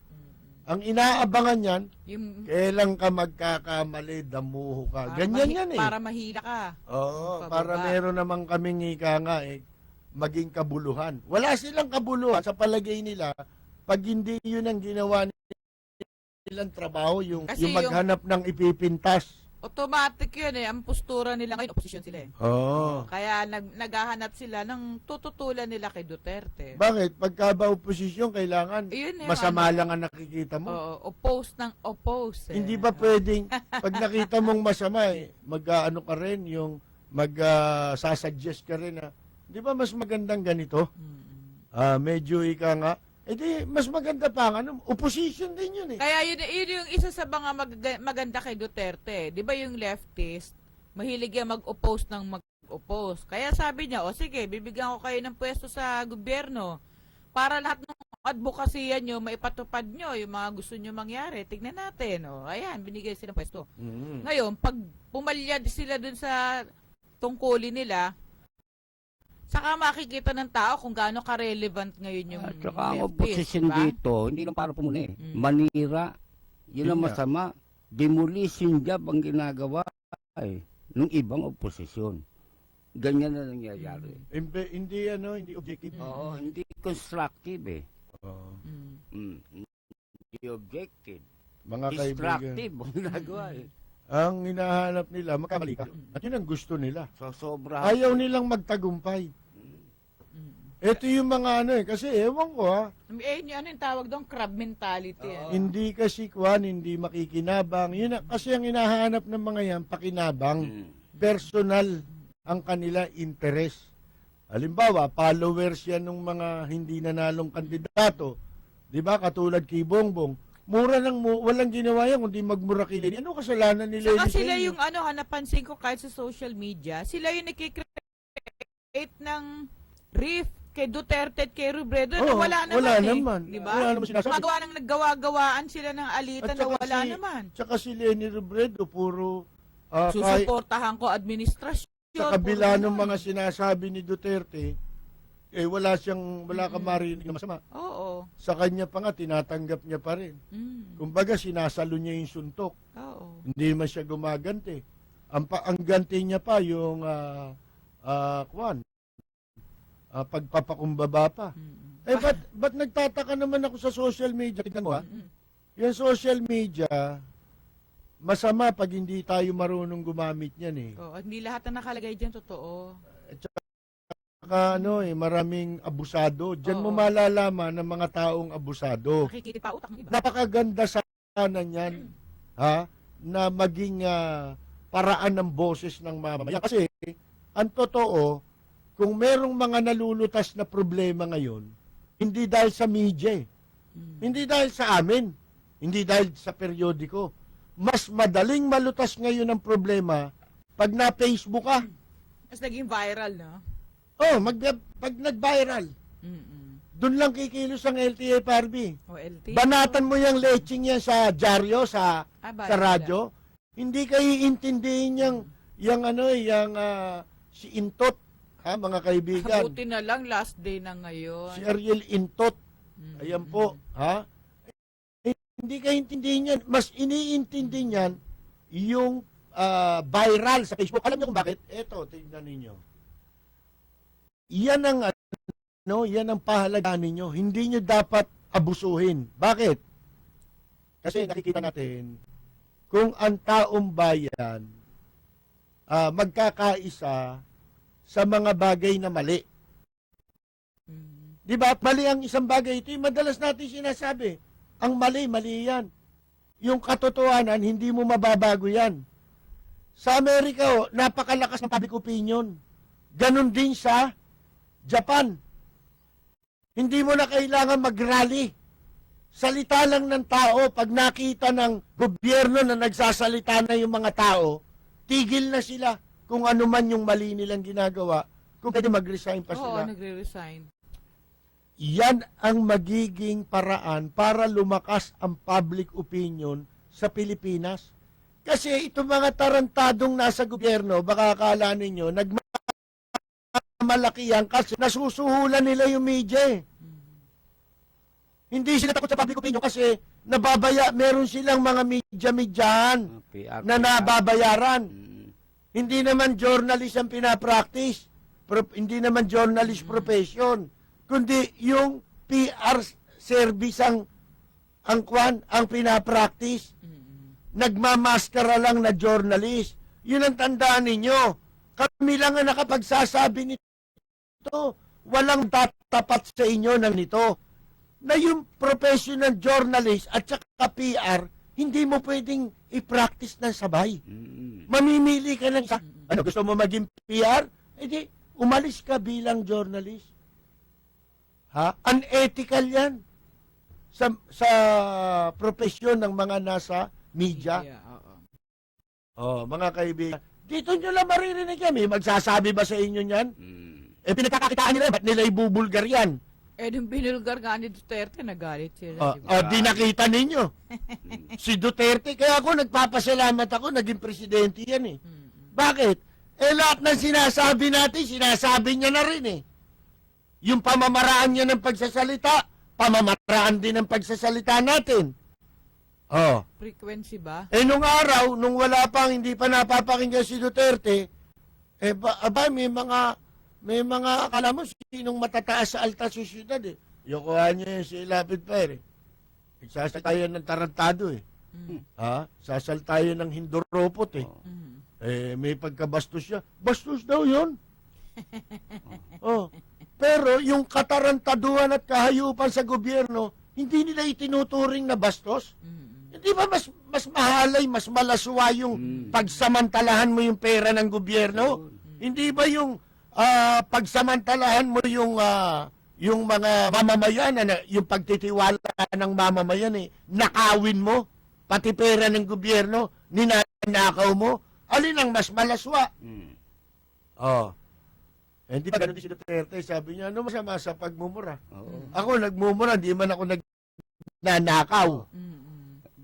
S5: Ang inaabangan niyan,
S6: Yung
S5: kailan ka magkakamali, damuho ka. Ganyan yan eh.
S6: Para mahila ka.
S5: Oo,
S6: Pababa.
S5: para meron namang kaming ika nga eh, maging kabuluhan. Wala silang kabuluhan sa palagay nila pag hindi yun ang ginawa nilang trabaho, yung
S6: Kasi
S5: maghanap ng ipipintas.
S6: Automatic yun eh. Ang postura nila ngayon, opposition sila eh.
S5: Oo.
S6: Kaya naghahanap sila ng tututulan nila kay Duterte.
S5: Bakit? Pagka ba oposisyon, kailangan
S6: Ayun eh,
S5: masama
S6: ano.
S5: lang ang nakikita mo.
S6: Oo, oppose ng oppose eh.
S5: Hindi ba pwedeng, pag nakita mong masama, mag-ano ka rin, yung mag-sasuggest ka rin na, di ba mas magandang ganito? Medyo ika nga, di mas maganda pa nga, opposition din yun eh.
S6: Kaya yun yung isa sa mga maganda kay Duterte. Di ba yung leftist, mahilig yan mag-oppose ng mag-oppose. Kaya sabi niya, sige, bibigyan ko kayo ng pwesto sa gobyerno para lahat ng advokasya nyo, maipatupad nyo yung mga gusto nyo mangyari. Tignan natin. Ayan, binigay silang pwesto. Ngayon, pag pumalyad sila dun sa tungkulin nila, saka makikita ng tao kung gaano ka-relevant ngayon yung
S7: At saka ang
S6: leftist,
S7: opposition
S6: diba?
S7: dito, hindi lang para pumuli. Manira. Yun ang
S5: Yun nga.
S7: masama. Demolition job ang ginagawa ng ibang opposition. Ganyan na nangyayari.
S5: Hindi objective.
S7: Oo, hindi constructive eh.
S5: Oo.
S7: Hindi objective.
S5: Mga kaibigan,
S7: Destructive ang ginagawa eh.
S5: ang hinahanap nila, makamali ka. At yun ang gusto nila.
S7: So, sobra.
S5: Ayaw nilang magtagumpay. Ito yung mga kasi ewan ko
S6: Ano yung tawag doon? Crab mentality.
S5: hindi kasi hindi makikinabang. Yun, kasi ang hinahanap ng mga yan, pakinabang. Personal ang kanila interest. Halimbawa, followers yan ng mga hindi nanalong kandidato. Di ba? Katulad kay Bongbong. Walang ginawa yan kundi magmura kay Lenny. Ano kasalanan ni Lenny?
S6: Saka sila
S5: sa inyo?
S6: yung napansin ko kahit sa social media, sila yung nakikreate ng riff kay Duterte at kay Robredo na
S5: Oo,
S6: wala naman
S5: wala
S6: eh.
S5: naman.
S6: Diba?
S5: Wala naman sinasabi.
S6: Magawa ng naggawa-gawaan sila ng alitan
S5: At
S6: na
S5: saka
S6: wala naman.
S5: Tsaka si Lenny Robredo, puro kahit
S6: Susuportahan ko administrasyon.
S5: sa kabila
S6: puro
S5: ng
S6: ganun.
S5: mga sinasabi ni Duterte, wala ka marinig na masama.
S6: Oo.
S5: Sa kanya pa nga, tinatanggap niya pa rin. Kumbaga, sinasalo niya yung suntok.
S6: Oo.
S5: Hindi man siya gumaganti. Ang ganti niya pa yung pagpapakumbaba pa. Ba't nagtataka naman ako sa social media? Tignan mo yung social media, masama pag hindi tayo marunong gumamit niyan eh.
S6: Oo, hindi lahat na nakalagay dyan totoo.
S5: Maraming abusado. Diyan mo
S6: Oo.
S5: malalaman ng mga taong abusado.
S6: Nakikita pa utak ng iba.
S5: Napakaganda sana niyan, na maging paraan ng boses ng mamamayan. Kasi, ang totoo, kung merong mga nalulutas na problema ngayon, hindi dahil sa media, hindi dahil sa amin, hindi dahil sa periodiko. Mas madaling malutas ngayon ang problema pag na-Facebook ka.
S6: Mas naging viral, no?
S5: Oh, pag nag-viral,
S6: Mm-mm.
S5: doon lang kikilos ang LTFRB.
S6: O LT.
S5: Banatan mo yung leching yan sa dyaryo, sa
S6: Bala
S5: radyo. Hindi kayo iintindihin yung si Intot, ha, mga kaibigan.
S6: Buti na lang, last day na ngayon.
S5: Si Ariel Intot.
S6: Mm-mm.
S5: Ayan po, ha? Hindi kayo intindihin yan. Mas iniintindi niyan yung viral sa Facebook. Alam niyo kung bakit? Eto, tingnan ninyo. Yan ang pahalagaan ninyo. Hindi nyo dapat abusuhin. Bakit? Kasi nakikita natin kung ang taong bayan magkakaisa sa mga bagay na mali.
S6: Mm.
S5: Di ba? Mali ang isang bagay. Ito yung madalas natin sinasabi. Ang mali, mali yan. Yung katotohanan, hindi mo mababago yan. Sa Amerika, napakalakas ng public opinion. Ganon din sa Japan. Hindi mo na kailangan mag-rally. Salita lang ng tao, pag nakita ng gobyerno na nagsasalita na yung mga tao, tigil na sila kung ano man yung mali nilang ginagawa. Kung pwede mag-resign pa
S6: Oo,
S5: sila.
S6: nagre-resign.
S5: Yan ang magiging paraan para lumakas ang public opinion sa Pilipinas. Kasi itong mga tarantadong nasa gobyerno, baka akala ninyo, nagmamalaki yan kasi nasusuhulan nila yung media. Hindi sila takot sa public opinion kasi meron silang mga media-medyahan na nababayaran. Hindi naman journalist ang pinapractice. Hindi naman journalist profession. Kundi yung PR service ang pinapractice. Nagmamaskara lang na journalist. Yun ang tandaan ninyo. Kami lang ang nakapagsasabi nito. Walang tatapat sa inyo ng nito. Na yung professional journalist at saka PR, hindi mo pwedeng i-practice ng sabay. Mamimili ka ng isa. Ano, gusto mo maging PR? E di, umalis ka bilang journalist. Ha? Unethical yan sa profesyon ng mga nasa media.
S6: Oo.
S5: Oh, mga kaibigan. Dito nyo lang maririnig yan. May magsasabi ba sa inyo yan? Eh, pinagkakakitaan nila. Ba't nila ibubulgar yan?
S6: Nung binulgar nga ni Duterte, nagalit sila.
S5: Di nakita ninyo. Si Duterte, kaya ako nagpapasalamat ako, naging presidente yan eh. Bakit? Lahat ng sinasabi natin, sinasabi niya na rin eh. Yung pamamaraan niya ng pagsasalita, pamamaraan din ng pagsasalita natin.
S6: Frequency ba?
S5: Nung araw, nung wala pang, hindi pa napapakinggan si Duterte, may mga, akala mo, sinong matataas sa alta susyudad eh. Yukuhan niya yung si Lapid Fire eh. Nagsasalta yan ng tarantado eh. Sasalta yan ng hinduropot eh. May pagkabastos siya. Bastos daw yun. Pero yung katarantaduhan at kahayupan sa gobyerno, hindi nila itinuturing na bastos. Hindi ba mas mahalay, mas malaswa yung pagsamantalahan mo yung pera ng gobyerno? Hindi ba yung pagsamantalahan mo yung mga mamamayan, yung pagtitiwala ng mamamayan nakawin mo, pati pera ng gobyerno, ninanakaw mo, alin ang mas malaswa? Hindi ba ganun din si Duterte? Sabi niya, ano masama sa pagmumura? Ako nagmumura, di man ako nagnanakaw.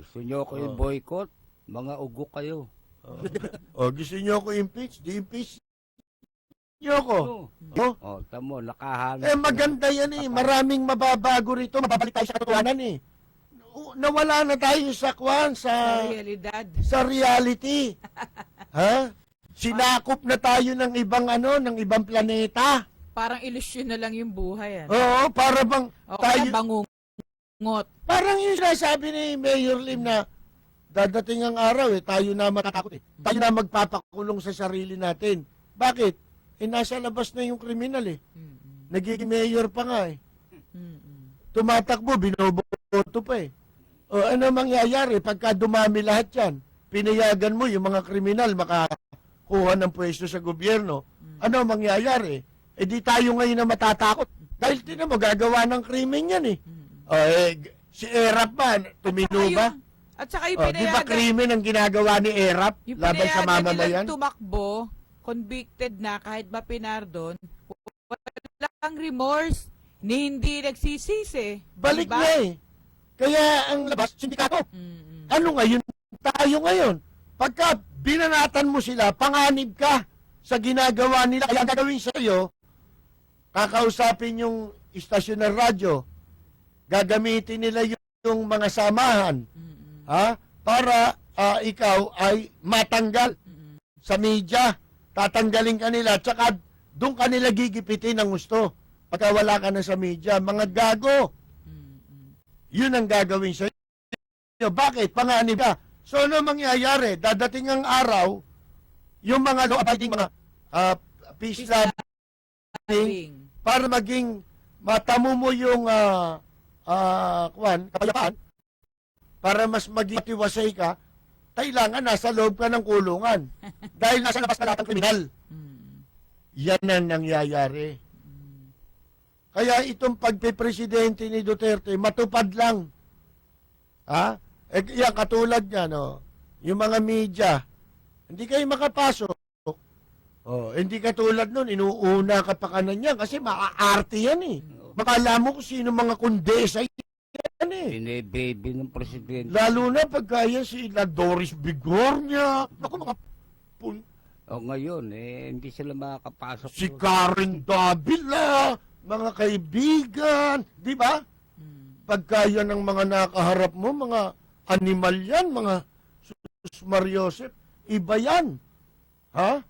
S7: Gusto nyo ko i-boycott? Mga ugo kayo.
S5: Gusto niyo ako impeach? Di-impeach niyo ako.
S7: Tamo, nakahanap.
S5: Maganda yan eh. Maraming mababago rito. Mababalik tayo sa katotohanan eh. Nawala na tayo sa
S6: Sa realidad.
S5: sa reality. Ha? Sinakop na tayo ng ibang planeta.
S6: Parang ilusyon na lang yung buhay.
S5: Oo, para bang
S6: Kaya bangungot.
S5: parang yung sinasabi ni Mayor Lim na dadating ang araw tayo na matatakot eh. Tayo na magpapakulong sa sarili natin. Bakit? Nasa labas na yung kriminal eh. Nagiging mayor pa nga eh. Tumatakbo, binoboto pa eh. Ano mangyayari pagka dumami lahat yan? Pinayagan mo yung mga kriminal makakuha ng pwesto sa gobyerno. Ano mangyayari? Di tayo ngayon na matatakot. Dahil tinan mo, gagawa ng krimen yan eh. Si Erap ba, tumino ba?
S6: At saka yung
S5: Di ba
S6: pinayagan,
S5: krimen ang ginagawa ni Erap
S6: yung
S5: laban sa
S6: pinayagan
S5: mamamayan?
S6: nilang tumakbo, convicted na kahit ba pinardon, walang remorse, ni hindi nagsisisi.
S9: Balik
S6: Diba?
S9: na eh. Kaya ang labas, sindikato.
S6: Mm-mm.
S9: Ano ngayon? Tayo ngayon. Pagka binanatan mo sila, panganib ka sa ginagawa nila. Kaya ang gagawin sa iyo, kakausapin yung istasyon ng radyo, gagamitin nila yung mga samahan, ha? Para ikaw ay matanggal sa media. Tatanggalin ka nila, tsaka doon ka nila gigipitin ng gusto. Pagka wala ka na sa media, mga gago. Yun ang gagawin sa inyo. Bakit? Panganib ka. So, ano mangyayari? Dadating ang araw, yung mga law-abiding mga peace loving, para maging matamo mo yung kapayapaan, para mas magitiwasay ka, kailangan nasa loob ka ng kulungan. Dahil nasa labas ka lahat ng kriminal. Yan ang nangyayari. Kaya itong pagpipresidente ni Duterte, matupad lang. Ha? Yan, katulad niya, no? Yung mga media, hindi kayo makapasok. Hindi katulad nun, inuuna ka pa kanan yan, kasi maaarte yan eh. Makala mo kung sino mga kundesa yan eh.
S7: Bine-baby ng presidente.
S9: Lalo na pagka yan sila Doris Bigornia. Ako,
S7: O ngayon, hindi sila makakapasok.
S9: si
S7: doon.
S9: Karen Davila, mga kaibigan, di ba? Pagka yan ang mga nakaharap mo, mga animal yan, mga sus Mariosep, iba yan. Ha?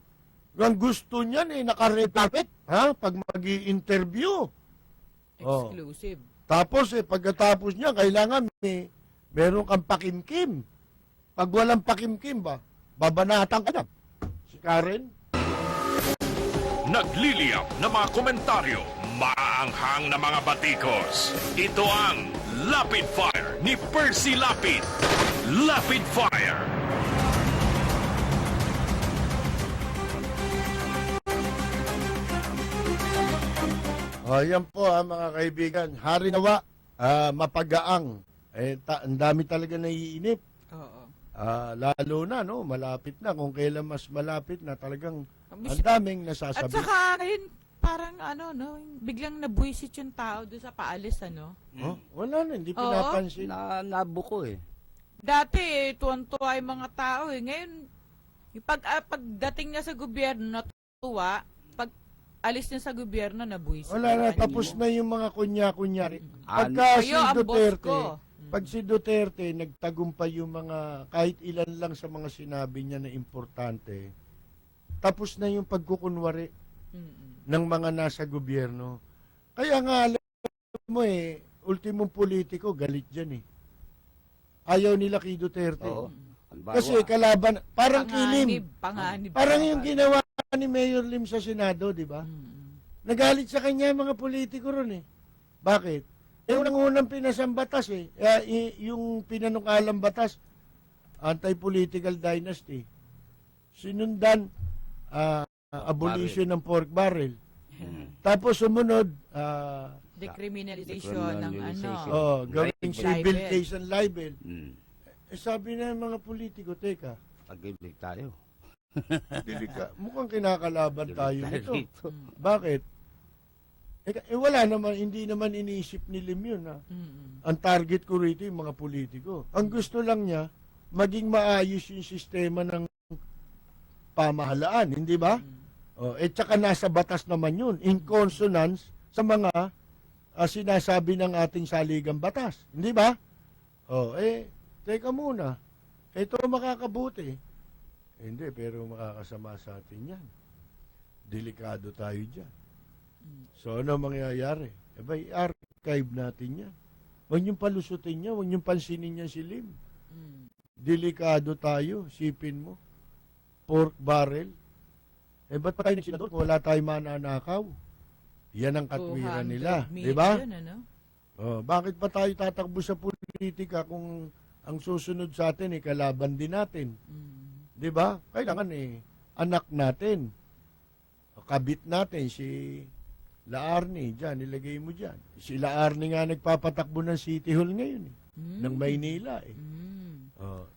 S9: Ang gusto niyan naka-red carpet, ha? Pag magi-interview.
S6: Exclusive.
S9: Tapos pagkatapos niya, kailangan meron kang pakimkim. Pag walang pakimkim ba, babanatan ka na. Si Karen,
S8: Nagliliyap na mga komentaryo, maaanghang na mga batikos. Ito ang Lapid Fire ni Percy Lapid. Lapid Fire.
S9: Yan po mga kaibigan. Hari nawa, mapagaang. Ang dami talaga naiinip.
S6: Oo.
S9: Lalo na, no, malapit na. Kung kailan mas malapit na, talagang ang daming
S6: At
S9: nasasabi.
S6: saka, ngayon, parang no, biglang nabuisit yung tao doon sa paalis, ano?
S9: Wala na, hindi pinapansin.
S7: Nabuko eh.
S6: Dati, tuwan-tuwa yung mga tao eh. Ngayon, yung pagdating niya sa gobyerno, natuwa. Pag alis niya sa gobyerno, nabuisit.
S9: Wala na, tapos na yung mga kunya-kunyari. Pagka si
S6: Kayo, ang boss
S9: Duterte,
S6: ko.
S9: pag si Duterte, nagtagumpay yung mga, kahit ilan lang sa mga sinabi niya na importante, tapos na yung pagkukunwari ng mga nasa gobyerno. Kaya nga, alam mo ultimong politiko, galit dyan eh. Ayaw nila kay Duterte.
S7: Oo.
S9: Kasi kalaban, parang kilim.
S6: Panganib.
S9: Parang yung ginawa ni Mayor Lim sa Senado, di ba? Nagalit sa kanya mga politiko ron eh. Bakit? Unang-unang pinasang batas eh. Yung pinanukalang batas, anti-political dynasty. Sinundan, abolition ng pork barrel. Tapos sumunod,
S6: Decriminalization ng
S9: gawing civil
S6: libel.
S9: case and libel.
S7: Sabi
S9: Sabi na ng mga politiko, teka,
S7: pag-ibig tayo.
S9: mukhang kinakalaban tayo nito. Bakit? Wala naman, hindi naman iniisip ni Lim yun. Ha? Ang target ko rito yung mga politiko. Ang gusto lang niya, maging maayos yung sistema ng pamahalaan, hindi ba? Tsaka nasa batas naman yun, in consonance sa mga sinasabi ng ating saligang batas, hindi ba? Teka muna, ito makakabuti. Hindi, pero makakasama sa atin yan. Delikado tayo dyan. So, ano mangyayari? I-archive natin yan. Huwag niyong palusutin niya, huwag niyong pansinin niya si Lim. Delikado tayo, sipin mo. Pork barrel. Ba't pa tayo nagsinador kung wala tayong mananakaw? Yan ang katwiran nila. Di ba? Bakit pa tayo tatakbo sa politika kung ang susunod sa atin kalaban din natin? Di ba? Kailangan anak natin. Kabit natin si Laarni, dyan, ilagay mo dyan. Si Laarni nga nagpapatakbo ng City Hall ngayon ng Maynila.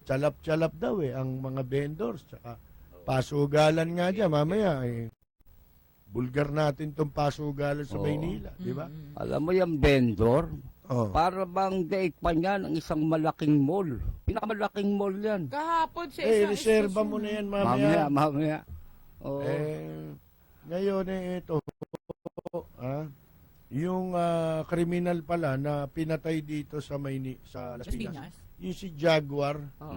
S9: Tsalap-tsalap daw ang mga vendors, tsaka pasugalan nga dyan, mamaya eh. Bulgar natin tong pasugalan sa
S7: Oo.
S9: Maynila, di ba?
S7: Alam mo yung vendor,
S9: Oh.
S7: para bang daig pa niyan ang isang malaking mall. Pinakamalaking mall yan.
S6: Kahapon sa
S9: Eh,
S6: isang
S9: reserva
S6: estasyon,
S9: mo na yan
S7: Mamaya,
S9: mamaya.
S7: mamaya. Oo.
S9: Ngayon ito, yung kriminal pala na pinatay dito sa sa Las
S6: Las
S9: Piñas.
S6: Piñas.
S9: Yung si Jaguar,
S6: Oo.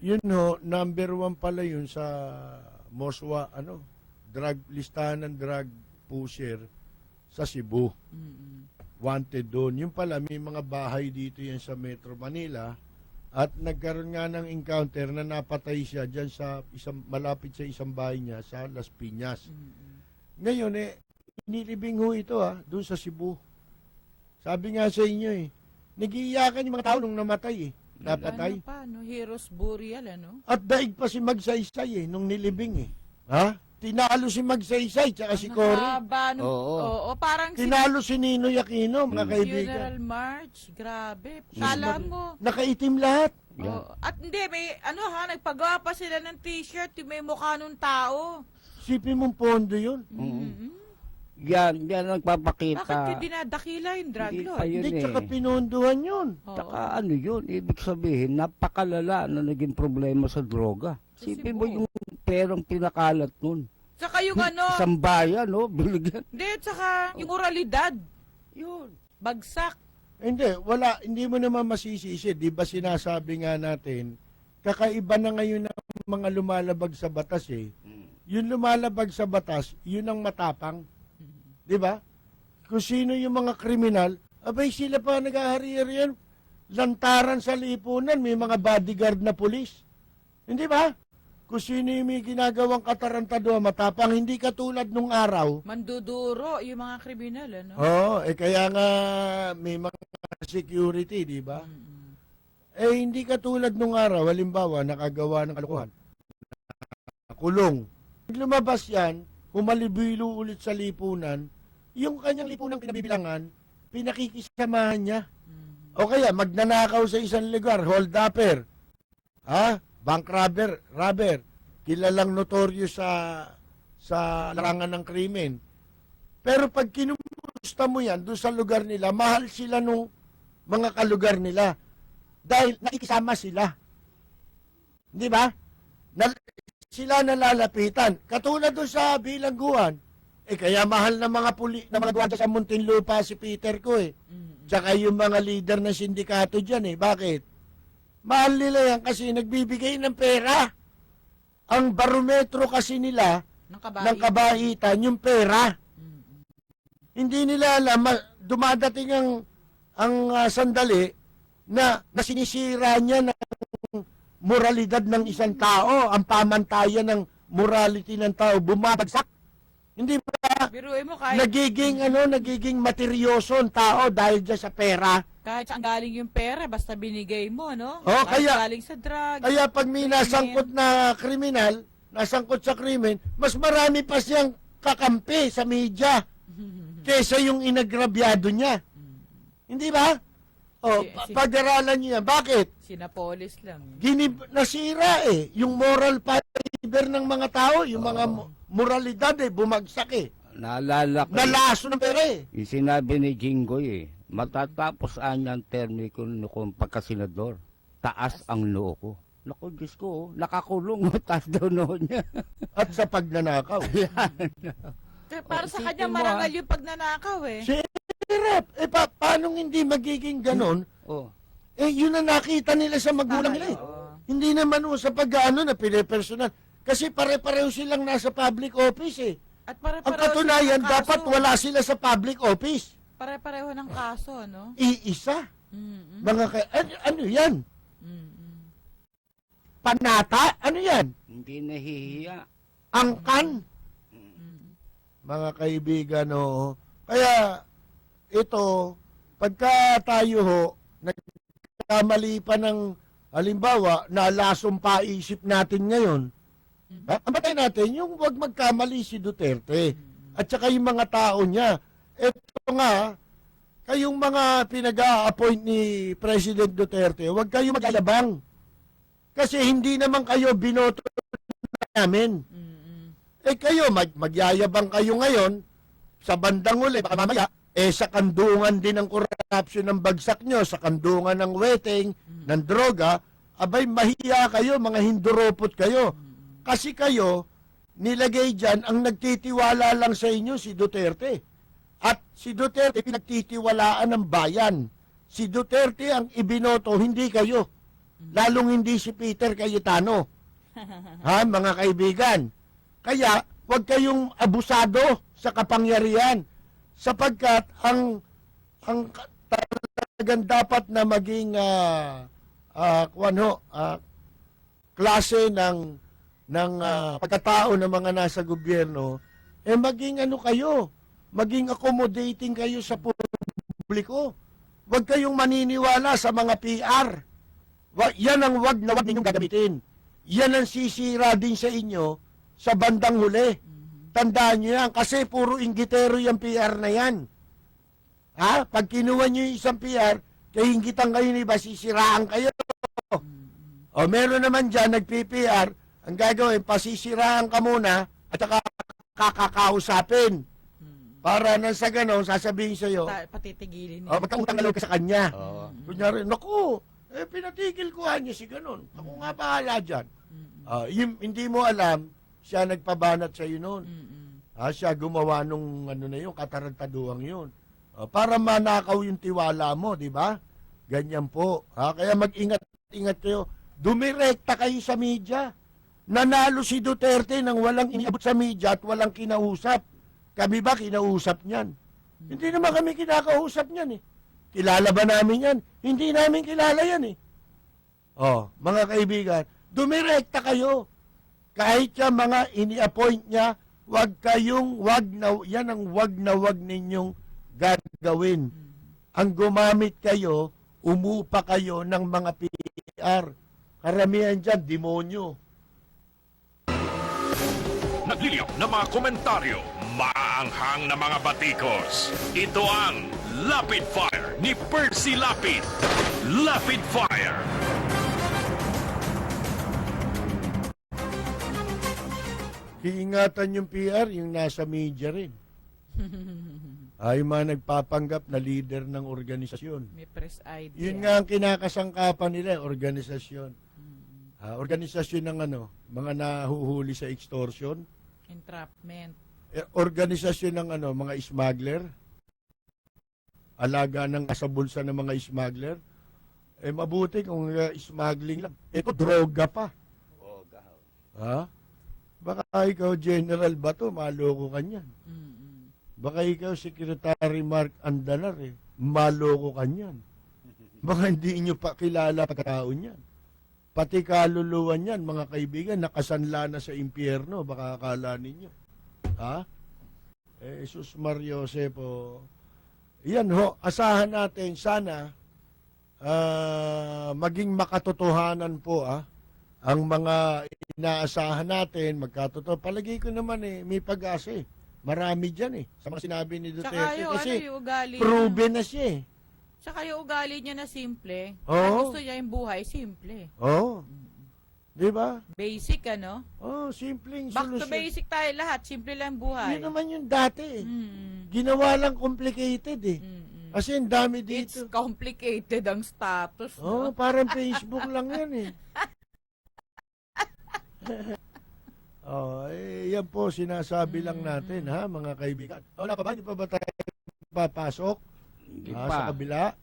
S9: yun ho, number 1 pala yun sa Moswa, drug, listahan ng drug pusher sa Cebu. Wanted doon. Yung pala, may mga bahay dito yan sa Metro Manila at nagkaroon nga ng encounter na napatay siya dyan sa malapit sa isang bahay niya sa Las Piñas. Ngayon inilibing ho ito doon sa Cebu. Sabi nga sa inyo nagiiyakan yung mga tao nung namatay napatay.
S6: Ano pa, no? Heroes burial, ano?
S9: At daig pa si Magsaysay nung nilibing Tinalo si Magsaysay tsaka si
S6: Ang
S9: Cory.
S6: haba, no?
S7: Oo.
S6: Oo, parang
S9: Tinalo si Ninoy Aquino, mga kaibigan.
S6: funeral march. Grabe. Kala mo.
S9: Nakaitim lahat.
S6: Oo. At hindi, nagpagawa pa sila ng t-shirt, yung may mukha nung tao.
S9: Sipin mong pondo yun.
S7: Yan ang nagpapakita.
S6: Bakit yung dinadakila yung drug
S7: Hindi
S6: lord?
S7: pa yun
S9: Hindi, tsaka pinondohan yun.
S6: Oo.
S7: Tsaka ano yun, ibig sabihin, napakalala na naging problema sa droga.
S6: Sa
S7: Sipin
S6: Cebu.
S7: mo yung perang pinakalat nun.
S6: Tsaka yung
S7: Isang bayan, binigyan.
S6: hindi, tsaka yung oralidad.
S7: Yun.
S6: Bagsak.
S9: Hindi mo naman masisisi. Di ba sinasabi nga natin, kakaiba na ngayon ng mga lumalabag sa batas Yung lumalabag sa batas, yun ang matapang. Di ba? Kung sino yung mga kriminal, abay sila pa nag-ahari-hari yan. Lantaran sa lipunan, may mga bodyguard na pulis. Hindi ba? Kung sino yung may ginagawang katarantado, matapang, hindi katulad nung araw.
S6: Manduduro yung mga kriminal, ano?
S9: Oo, kaya nga may mga security, di ba? Hindi katulad nung araw, halimbawa, nakagawa ng kalokohan. Kulong. Lumabas yan, humalibilo ulit sa lipunan, yung kanyang lipunang pinabibilangan, pinakikisamahan niya. O kaya, magnanakaw sa isang lugar, hold upper, bank robber, kilalang notorious sa larangan ng krimen. Pero pag kinumusta mo yan, doon sa lugar nila, mahal sila nung mga kalugar nila. Dahil nakikisama sila. Di ba? Sila nalalapitan. Katulad doon sa bilangguan, kaya mahal ng mga mga gwardiya sa Muntinlupa si Peter ko Tsaka yung mga leader ng sindikato dyan Bakit? Mahal nila yan kasi nagbibigay ng pera. Ang barometro kasi nila ng kabaitan, yung pera. Hindi nila alam, dumadating ang sandali na sinisira niya ng moralidad ng isang tao, ang pamantayan ng morality ng tao, bumabagsak. Hindi ba?
S6: Biruin mo kahit,
S9: Nagiging materyoso ang tao dahil dyan sa pera.
S6: kahit saan galing yung pera, basta binigay mo, no?
S9: Oh,
S6: Kahit
S9: kaya-
S6: galing sa drug.
S9: Kaya pag may nasangkot na kriminal, nasangkot sa krimen, mas marami pa siyang kakampi sa media kesa yung inagrabyado niya. Hindi ba? Pag-aralan niya. Bakit?
S6: Sinapolis lang.
S9: Nasira yung moral fiber ng mga tao, yung mga moralidad bumagsak
S7: Naalala ko.
S9: Nalaso ng pera
S7: Yung sinabi ni Jinggoy matatapos ang term ko kung pagkasenador. Taas ang noo ko. Naku, Diyos ko, nakakulong. Taas daw noo niya.
S9: At sa pagnanakaw.
S6: Para sa
S7: isipin
S6: kanya,
S7: mo,
S6: marangal yung pagnanakaw
S9: Sirap. Paano hindi magiging ganon?
S7: Oh.
S9: Yun ang nakita nila sa magulang nila Hindi naman sa pag-ano na pinipersonal. Kasi pare-pareho silang nasa public office
S6: At
S9: Ang
S6: pare-pareho
S9: katunayan,
S6: silang kaso.
S9: dapat wala sila sa public office.
S6: Pare-pareho ng kaso, no?
S9: Iisa.
S6: Mm-mm.
S9: Ano yan? Panata? Ano yan?
S7: Hindi nahihiya.
S9: Angkan? Mga kaibigan, Kaya, ito, pagka tayo nagkamali pa ng, halimbawa, nalasong paisip natin ngayon, amatay natin yung huwag magkamali si Duterte at saka yung mga tao niya. Ito nga, kayong mga pinag-a-appoint ni President Duterte, huwag kayo mag-alabang. Kasi hindi naman kayo binoto namin. Eh kayo, magyayabang kayo ngayon, sa bandang uli, baka mamaya, sa kandungan din ng corruption ng bagsak nyo, sa kandungan ng weteng, ng droga, abay, mahiya kayo, mga hinduropot kayo. Kasi kayo, nilagay dyan, ang nagtitiwala lang sa inyo si Duterte. At si Duterte, pinagtitiwalaan ng bayan. Si Duterte ang ibinoto, hindi kayo. Lalong hindi si Peter Cayetano. Ha, mga kaibigan? Kaya, huwag kayong abusado sa kapangyarihan. Sapagkat ang talagang dapat na maging klase ng pagkatao ng mga nasa gobyerno, maging kayo, maging accommodating kayo sa publiko. Huwag kayong maniniwala sa mga PR. Yan ang wag na wag ninyong gagamitin. Yan ang sisira din sa inyo sa bandang huli. Tandaan nyo yan, kasi puro inggitero yung PR na yan. Ha? Pag kinuha nyo yung isang PR, kahingitan kayo ni iba, sisiraan kayo. O meron naman dyan, nag-PR, ang gagawin, pasisiraan ka muna, at saka kakakausapin. Para nang sa ganon, sasabihin sa'yo,
S6: Patitigilin niya.
S9: magkautang na loob ka sa kanya. Kunyari, naku, pinatigil ko niya si ganon. Ako nga bahala dyan. Hindi mo alam, siya nagpabanat sa'yo noon. Siya gumawa nung katarantaduang yun. Para manakaw yung tiwala mo, di ba? Ganyan po. Kaya mag-ingat-ingat kayo. Dumirekta kayo sa media. Nanalo si Duterte nang walang iniabot sa media at walang kinausap. Kami ba kinausap niyan? Hindi naman kami kinakausap niyan eh. Kilala ba namin yan? Hindi namin kilala yan eh. Mga kaibigan, dumirekta kayo. Kahit yung mga ini-appoint niya, wag na wag ninyong gagawin. Ang gumamit kayo, umupa kayo ng mga PR. Karamihan dyan, demonyo.
S8: Nagliliw na mga komentaryo, maanghang na mga batikos. Ito ang Lapid Fire ni Percy Lapid. Lapid Fire.
S9: Iingatan yung PR, yung nasa media rin. Ay mga nagpapanggap na leader ng organisasyon.
S6: May press ID.
S9: Yun nga ang kinakasangkapan nila, organisasyon. Organisasyon ng mga nahuhuli sa extortion.
S6: Entrapment.
S9: Organisasyon ng mga smuggler. Alaga ng kasabulsa ng mga smuggler. Mabuti kung smuggling lang. Ito, droga pa. Ha? Baka ikaw, General Bato, maloko ka niyan. Baka ikaw, Secretary Mark Andalar, maloko ka niyan. Baka hindi nyo pa kilala pagkatao niyan. Pati kaluluwa niyan, mga kaibigan, nakasanla na sa impyerno, baka akala ninyo. Ha? Jesus Mario Josepo. Yan ho, asahan natin, sana, maging makatotohanan po, ang mga inaasahan natin, magkatotoo. Palagi ko naman may pag-asa eh. Marami dyan sa mga sinabi ni Duterte. Kasi
S6: yung ugali
S9: proven na siya
S6: Tsaka yung ugali niya na simple.
S9: Oo.
S6: Gusto niya yung buhay, simple.
S9: Di ba?
S6: Basic,
S9: Simpleng
S6: Back
S9: solusyon.
S6: to basic tayo lahat. Simple lang buhay.
S9: Yun naman yung dati Ginawa lang complicated Kasi ang dami dito.
S6: It's complicated ang status, no?
S9: Parang Facebook lang yan yan po sinasabi lang natin mga kaibigan. Wala pa ba? Hindi pa ba tayo papasok? Sa kabila?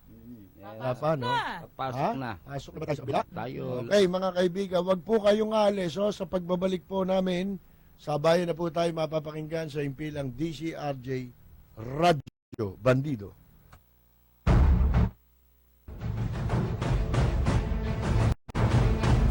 S9: Wala pa, no?
S7: Pasok na.
S9: Pasok na ba tayo sa kabila?
S7: Tayo.
S9: Okay, mga kaibigan, wag po kayong alis sa pagbabalik po namin. Sabayan na po tayo mapapakinggan sa impilang DCRJ Radio Bandido.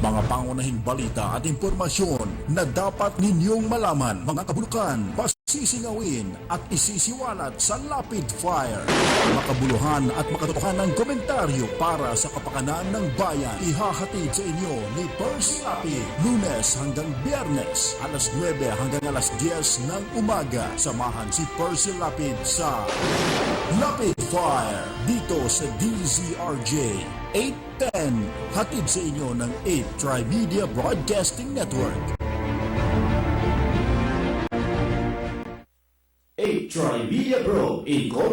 S2: Mga pangunahing balita at impormasyon na dapat ninyong malaman, mga kabulukan, pasisingawin at isisiwalat sa Lapid Fire. Makabuluhan at makatotohanan ng komentaryo para sa kapakanan ng bayan. Ihahatid sa inyo ni Percy Lapid, Lunes hanggang Biyernes, alas 9 hanggang alas 10 ng umaga. Samahan si Percy Lapid sa Lapid Fire dito sa DZRJ 810, hatid sa inyo ng 8 Trimedia Broadcasting Network.
S1: Trimedia Pro Incorporated.